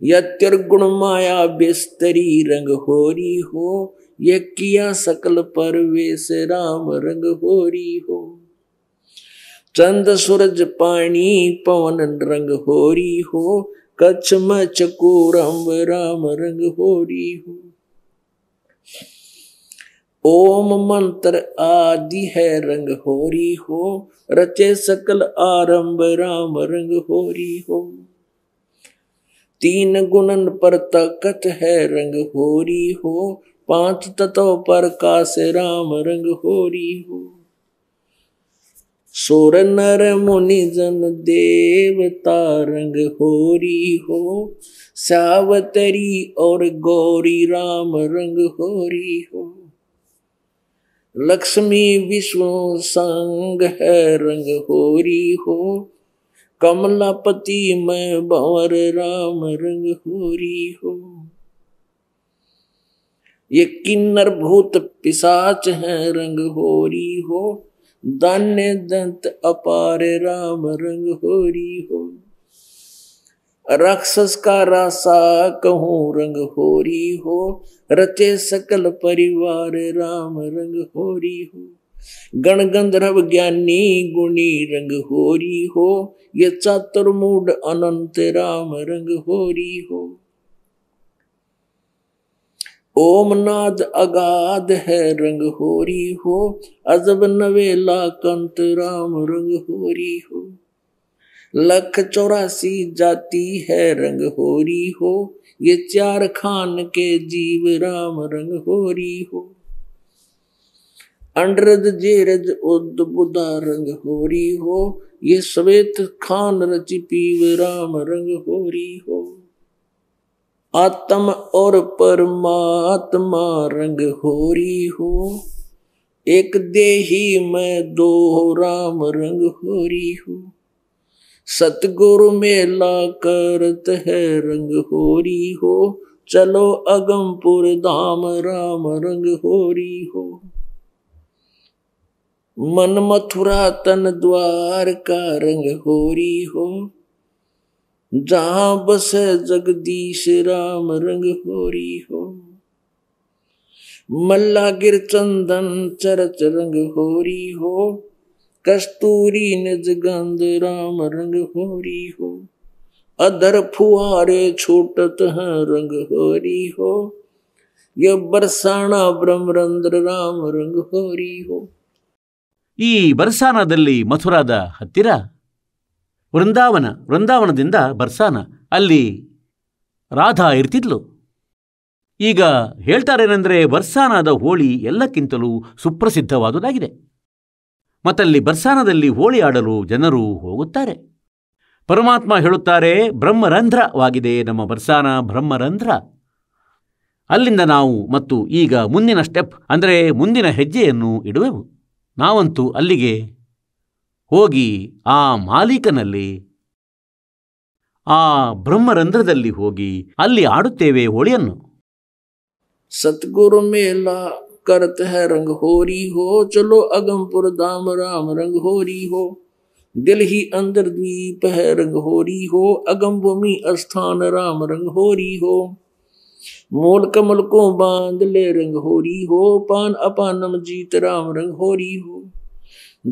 यत्युर्गुण माया बिस्तरी रंग होरी हो, ये किया सकल परवेश राम रंग होरी हो। चंद सूरज पानी पवन रंग होरी हो, कच्छ मच्छ कूरम राम रंग होरी हो। ओम मंत्र आदि है रंग होरी हो, रचे सकल आरंभ राम रंग होरी हो। तीन गुणन पर ताकत है रंग होरी हो, पांच तत्व पर काश राम रंग होरी हो। सुर नर मुनि जन देवता रंग होरी हो, सावतरी और गौरी राम रंग होरी हो। लक्ष्मी विष्णु संग है रंग होरी हो, कमलापति में भंवर राम रंग होरी हो। ये किन्नर भूत पिशाच है रंग होरी हो, दान्य दंत अपार राम रंग होरी हो। राक्षस का रासा कहूँ रंग होरी हो, रचे सकल परिवार राम रंग होरी हो। गण गंधर्व ज्ञानी गुणी रंग होरी हो, ये चातुर्मूढ़ अनंत राम रंग होरी हो। ओम नाद अगाध है रंग होरी हो, अजब नवेला कंत राम रंग होरी हो। 184 जाति है रंग होरी हो, ये 4 खान के जीव राम रंग होरी हो। अंडरज जेरज उद बुधा रंग होरी हो, ये श्वेत खान रचि पीव राम रंग होरी हो। आत्म और परमात्मा रंग होरी हो, एक देही में 2 राम रंग होरी हो। सतगुरु मेला करत है रंग होरी हो, चलो अगमपुर धाम राम रंग होरी हो। मन मथुरा तन द्वार का रंग होरी हो, जहां बसे जगदीश राम रंग होरी हो। मल्ला गिर चंदन चरच रंग होरी हो, कस्तूरी निज गंध राम रंग होरी हो। अधर फुहारे छूटत है रंग होरी हो, ये बरसाना ब्रह्मरंध्र राम रंग होरी हो। ಈ ಬರ್ಸಾನದಲ್ಲಿ ಮಥುರಾದ ಹತ್ತಿರ ವೃಂದಾವನದಿಂದ ಬರ್ಸಾನ, ಅಲ್ಲಿ ರಾಧಾ ಇರ್ತಿದ್ಲು. ಈಗ ಹೇಳ್ತಾರೇನೆಂದರೆ ಬರ್ಸಾನದ ಹೋಳಿ ಎಲ್ಲಕ್ಕಿಂತಲೂ ಸುಪ್ರಸಿದ್ಧವಾದುದಾಗಿದೆ. ಮತ್ತಲ್ಲಿ ಬರ್ಸಾನದಲ್ಲಿ ಹೋಳಿ ಆಡಲು ಜನರು ಹೋಗುತ್ತಾರೆ. ಪರಮಾತ್ಮ ಹೇಳುತ್ತಾರೆ, ಬ್ರಹ್ಮರಂಧ್ರವಾಗಿದೆ ನಮ್ಮ ಬರ್ಸಾನ, ಬ್ರಹ್ಮರಂಧ್ರ. ಅಲ್ಲಿಂದ ನಾವು ಮತ್ತು ಈಗ ಮುಂದಿನ ಸ್ಟೆಪ್ ಅಂದರೆ ಮುಂದಿನ ಹೆಜ್ಜೆಯನ್ನು ಇಡುವೆವು. ನಾವಂತೂ ಅಲ್ಲಿಗೆ ಹೋಗಿ ಆ ಮಾಲೀಕನಲ್ಲಿ, ಆ ಬ್ರಹ್ಮರಂಧ್ರದಲ್ಲಿ ಹೋಗಿ ಅಲ್ಲಿ ಆಡುತ್ತೇವೆ ಹೋಳಿಯನ್ನು. सतगुरु मेला करत है रंग होरी हो, चलो अगमपुर धाम राम रंग होरी हो। दिल ही अंदर द्वीप है रंग होरी हो, अगम भूमि स्थान राम रंग होरी हो। मूल कमल को बांध ले रंग होरी हो, पान अपानम जीत राम रंग होरी हो।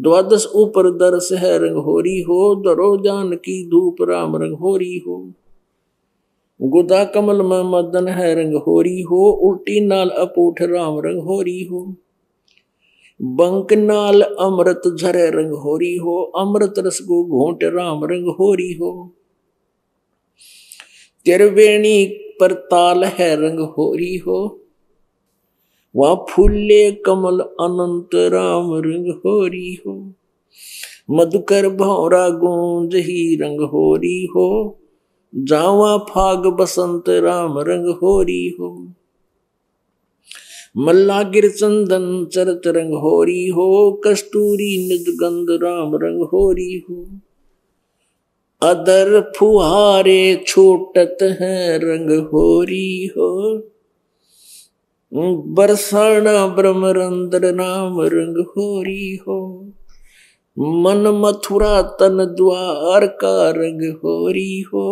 12 ऊपर दरस है रंग होरी हो, दरो जान की धूप राम रंग होरी हो। गुदा कमल में मदन है रंग होरी हो, उल्टी नाल अपूठ राम रंग होरी हो। बंक नाल अमृत झरे रंग होरी हो, अमृत रस को घोंट राम रंग होरी हो। त्रिवेणी पर ताल है रंग होरी हो, वहाँ फूले कमल अनंत राम रंग होरी हो। मधुकर भौरा गूंज ही रंग होरी हो, जावा फाग बसंत राम रंग होरी हो। मल्ला गिर चंदन चरत रंग होरी हो, कस्तूरी निज गंध राम रंग होरी हो। अदर फुहारे छूटत है रंग होरी हो, बरसाना ब्रह्मरंद्र नाम रंग होरी हो, मन मथुरा तन द्वार का रंग होरी हो,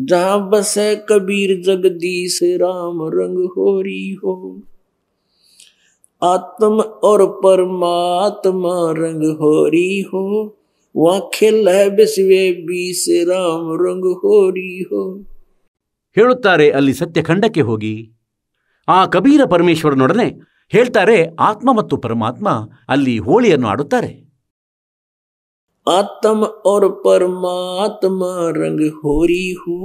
जहां बसे कबीर जगदीश राम रंग होरी हो। आत्म और परमात्मा रंग होरी हो, वहां खेल है बिस्वे बीस राम रंग होरी हो। ಹೇಳುತ್ತಾರೆ ಅಲ್ಲಿ ಸತ್ಯಖಂಡಕ್ಕೆ ಹೋಗಿ ಆ ಕಬೀರ ಪರಮೇಶ್ವರನೊಡನೆ ಹೇಳ್ತಾರೆ ಆತ್ಮ ಮತ್ತು ಪರಮಾತ್ಮ ಅಲ್ಲಿ ಹೋಳಿಯನ್ನು ಆಡುತ್ತಾರೆ. आत्म और परमात्मा रंग होरी हो,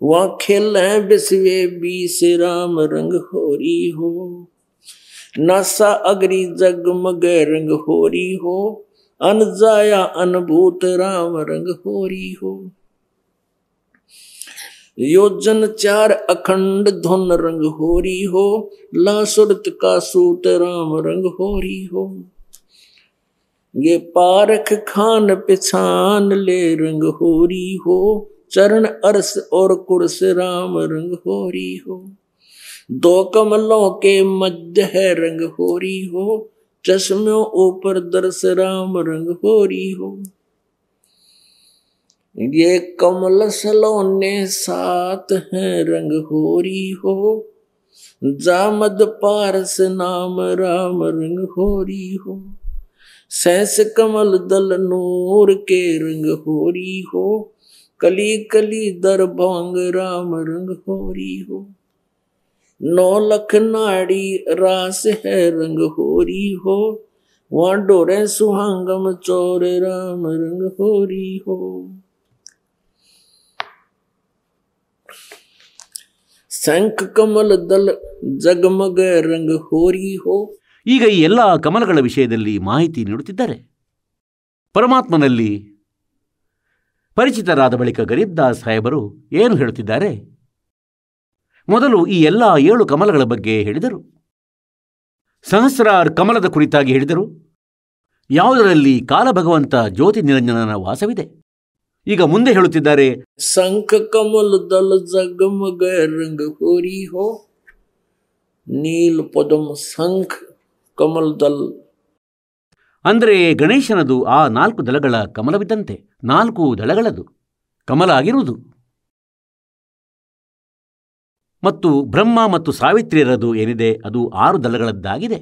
वहां खेल है बिस्वे बीस राम रंग होरी हो। नासा अगरी जगमग रंग होरी हो, अनजाया अनभूत राम रंग होरी हो। योजन चार अखंड धुन रंग होरी हो, लासुरत का सूत राम रंग होरी हो। ये पारख खान पिछान ले रंग होरी हो, चरण अरस और कुर्स राम रंग होरी हो। दो कमलों के मध्य है रंग होरी हो, चश्मों ऊपर दर्श राम रंग होरी हो। ये कमल सलोने सात हैं रंग होरी हो, जामद पारस नाम राम रंग होरी हो। सहस कमल दल नूर के रंग होरी हो, कली कली दरभंग राम रंग होरी हो। 9 लख नाड़ी रास है रंग होरी हो, वहां डोरे सुहांगम चोर राम रंग होरी हो। शंख कमल दल जगमग रंग होरी हो। ಈಗ ಈ ಎಲ್ಲ ಕಮಲಗಳ ವಿಷಯದಲ್ಲಿ ಮಾಹಿತಿ ನೀಡುತ್ತಿದ್ದಾರೆ. ಪರಮಾತ್ಮನಲ್ಲಿ ಪರಿಚಿತರಾದ ಬಳಿಕ ಗರೀಬ್ದಾಸ್ ಸಾಹೇಬರು ಏನು ಹೇಳುತ್ತಿದ್ದಾರೆ? ಮೊದಲು ಈ ಎಲ್ಲ 7 ಕಮಲಗಳ ಬಗ್ಗೆ ಹೇಳಿದರು. ಸಹಸ್ರಾರ್ ಕಮಲದ ಕುರಿತಾಗಿ ಹೇಳಿದರು, ಯಾವುದರಲ್ಲಿ ಕಾಲಭಗವಂತ ಜ್ಯೋತಿ ನಿರಂಜನನ ವಾಸವಿದೆ. ಈಗ ಮುಂದೆ ಹೇಳುತ್ತಿದ್ದಾರೆ, शंख कमल दल जगमग रंग होरी हो, नील पद्म शंख कमल दल. ಅಂದರೆ ಗಣೇಶನದು ಆ 4 ದಳಗಳ ಕಮಲವಿದ್ದಂತೆ 4 ದಳಗಳದು ಕಮಲ ಆಗಿರುವುದು. ಮತ್ತು ಬ್ರಹ್ಮ ಮತ್ತು ಸಾವಿತ್ರಿಯರದು ಏನಿದೆ ಅದು 6 ದಳಗಳದ್ದಾಗಿದೆ.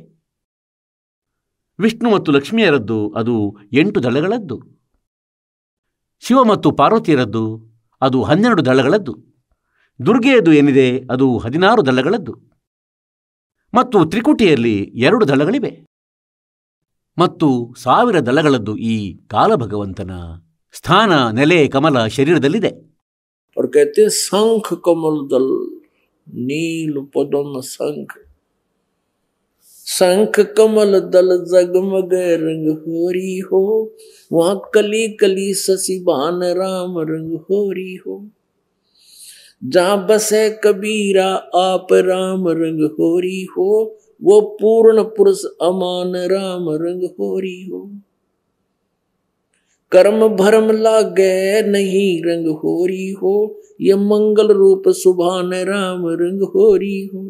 ವಿಷ್ಣು ಮತ್ತು ಲಕ್ಷ್ಮಿಯರದ್ದು ಅದು 8 ದಳಗಳದ್ದು. ಶಿವ ಮತ್ತು ಪಾರ್ವತಿಯರದ್ದು ಅದು 12 ದಳಗಳದ್ದು. ದುರ್ಗೆಯದು ಏನಿದೆ ಅದು 16 ದಳಗಳದ್ದು. ಮತ್ತು ತ್ರಿಕುಟಿಯಲ್ಲಿ 2 ದಳಗಳಿವೆ. ಮತ್ತು 1000 ದಳಗಳದ್ದು ಈ ಕಾಲಭಗವಂತನ ಸ್ಥಾನ, ನೆಲೆ, ಕಮಲ ಶರೀರದಲ್ಲಿದೆ. और कहते शंख कमल दल नील पद्म शंख, शंख कमल दल जगमग रंग होरी हो, वहां कली कली शशि भान राम रंग होरी हो। जहां बसे कबीरा आप राम रंग होरी हो, वो पूर्ण पुरुष अमान राम रंग होरी हो। कर्म भरम लागे नहीं रंग होरी हो, ये मंगल रूप सुभान राम रंग होरी हो।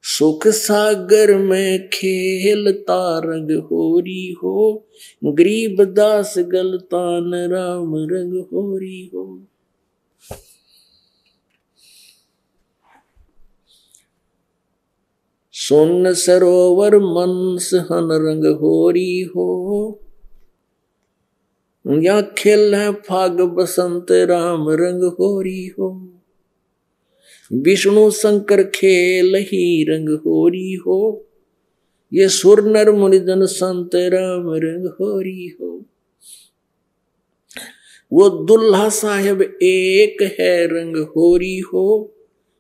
सुख सागर में खेलता रंग होरी हो, गरीब दास गलतान राम रंग होरी हो। सुन सरोवर मनस हन रंग होरी हो, या खेल है फाग बसंत राम रंग होरी हो। विष्णु शंकर खेल ही रंग होरी हो, ये सुर नर मुनिजन संत राम रंग होरी हो। वो दुल्हा साहेब एक है रंग होरी हो,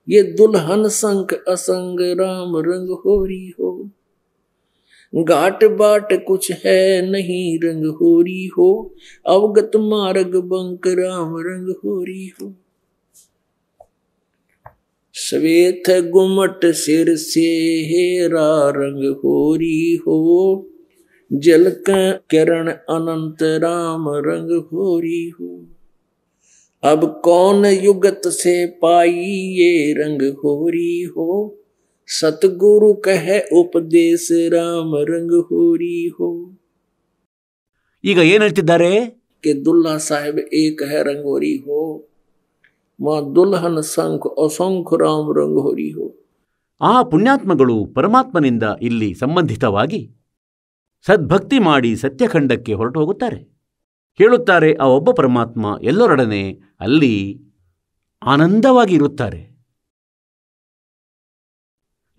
ये दुल्हन संग असंग राम रंग होरी हो। घाट बाट कुछ है नहीं रंग होरी हो, अवगत मार्ग बंक राम रंग होरी हो। श्वेत गुमट सिर से हेरा रंग होरी हो, जल का किरण अनंत राम रंग होरी हो। अब कौन युगत से पाई ये रंग होरी हो, सतगुरु कहे उपदेश राम रंग होरी हो। ಈಗ ಏನ್ ಹೇಳ್ತಿದ್ದಾರೆ? कि दुल्हा साहेब एक है रंगोरी हो, माँ दुल्हन संख असंख राम रंग होरी हो। ಆ ಪುಣ್ಯಾತ್ಮಗಳು ಪರಮಾತ್ಮನಿಂದ ಇಲ್ಲಿ ಸಂಬಂಧಿತವಾಗಿ ಸದ್ಭಕ್ತಿ ಮಾಡಿ ಸತ್ಯಖಂಡಕ್ಕೆ ಹೊರಟು ಹೋಗುತ್ತಾರೆ. ಹೇಳುತ್ತಾರೆ, ಆ ಒಬ್ಬ ಪರಮಾತ್ಮ ಎಲ್ಲರೊಡನೆ ಅಲ್ಲಿ ಆನಂದವಾಗಿ ಇರುತ್ತಾರೆ.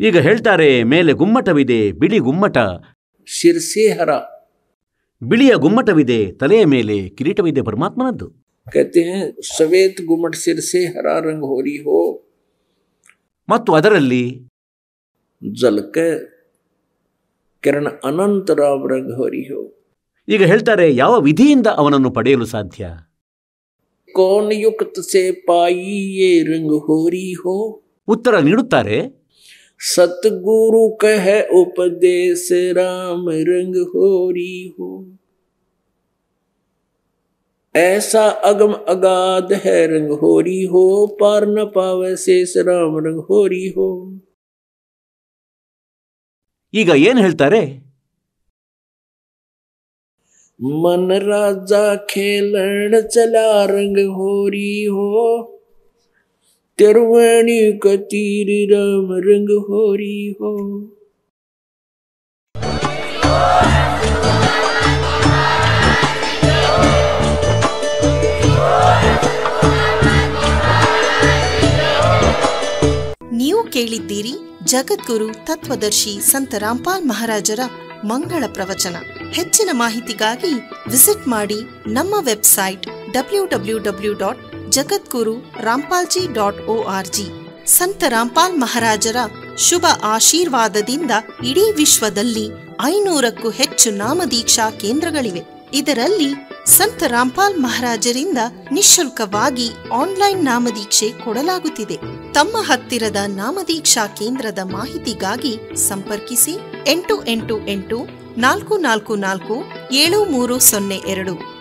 ಈಗ ಹೇಳ್ತಾರೆ, ಮೇಲೆ ಗುಮ್ಮಟವಿದೆ, ಬಿಳಿ ಗುಮ್ಮಟ, ಶಿರ್ಸೇಹರ, ಬಿಳಿಯ ಗುಮ್ಮಟವಿದೆ, ತಲೆಯ ಮೇಲೆ ಕಿರೀಟವಿದೆ ಪರಮಾತ್ಮನದ್ದು. कहते हैं सफेद गुम्मट सिर से हरा रंग होरी हो, ಮತ್ತು ಅದರಲ್ಲಿ जलके किरण अनंत राम रंग होरी हो। ಈಗ ಹೇಳ್ತಾರೆ, ಯಾವ ವಿಧಿಯಿಂದ ಅವನನ್ನು ಪಡೆಯಲು ಸಾಧ್ಯ? कौन युक्त से पाई ये रंग होरी हो, ಉತ್ತರ ನೀಡುತ್ತಾರೆ, सतगुरु कहे उपदेश राम रंग होरी हो। ऐसा अगम अगाध है रंग होरी हो, पार न पावे शेष राम रंग होरी हो। ಈಗ ಏನು ಹೇಳ್ತಾರೆ? मन राजा खेलन चला रंग होरी हो, तिरुवणी कतीर राम रंग होरी हो। ನೀವು ಕೇಳಿದ್ದೀರಿ ಜಗದ್ಗುರು ತತ್ವದರ್ಶಿ ಸಂತ ರಾಮ್ಪಾಲ್ ಮಹಾರಾಜರ ಮಂಗಳ ಪ್ರವಚನ. ಹೆಚ್ಚಿನ ಮಾಹಿತಿಗಾಗಿ ವಿಸಿಟ್ ಮಾಡಿ ನಮ್ಮ ವೆಬ್ಸೈಟ್ www.jagadguru-rampalji.org. ಸಂತ ರಾಮ್ಪಾಲ್ ಮಹಾರಾಜರ ಶುಭ ಆಶೀರ್ವಾದದಿಂದ ಇಡೀ ವಿಶ್ವದಲ್ಲಿ 500ಕ್ಕೂ ಹೆಚ್ಚು ನಾಮದೀಕ್ಷಾ ಕೇಂದ್ರಗಳಿವೆ. ಇದರಲ್ಲಿ ಸಂತ ರಾಮ್ಪಾಲ್ ಮಹಾರಾಜರಿಂದ ನಿಶುಲ್ಕವಾಗಿ ಆನ್ಲೈನ್ ನಾಮದೀಕ್ಷೆ ಕೊಡಲಾಗುತ್ತಿದೆ. ತಮ್ಮ ಹತ್ತಿರದ ನಾಮದೀಕ್ಷಾ ಕೇಂದ್ರದ ಮಾಹಿತಿಗಾಗಿ ಸಂಪರ್ಕಿಸಿ 888 444 7302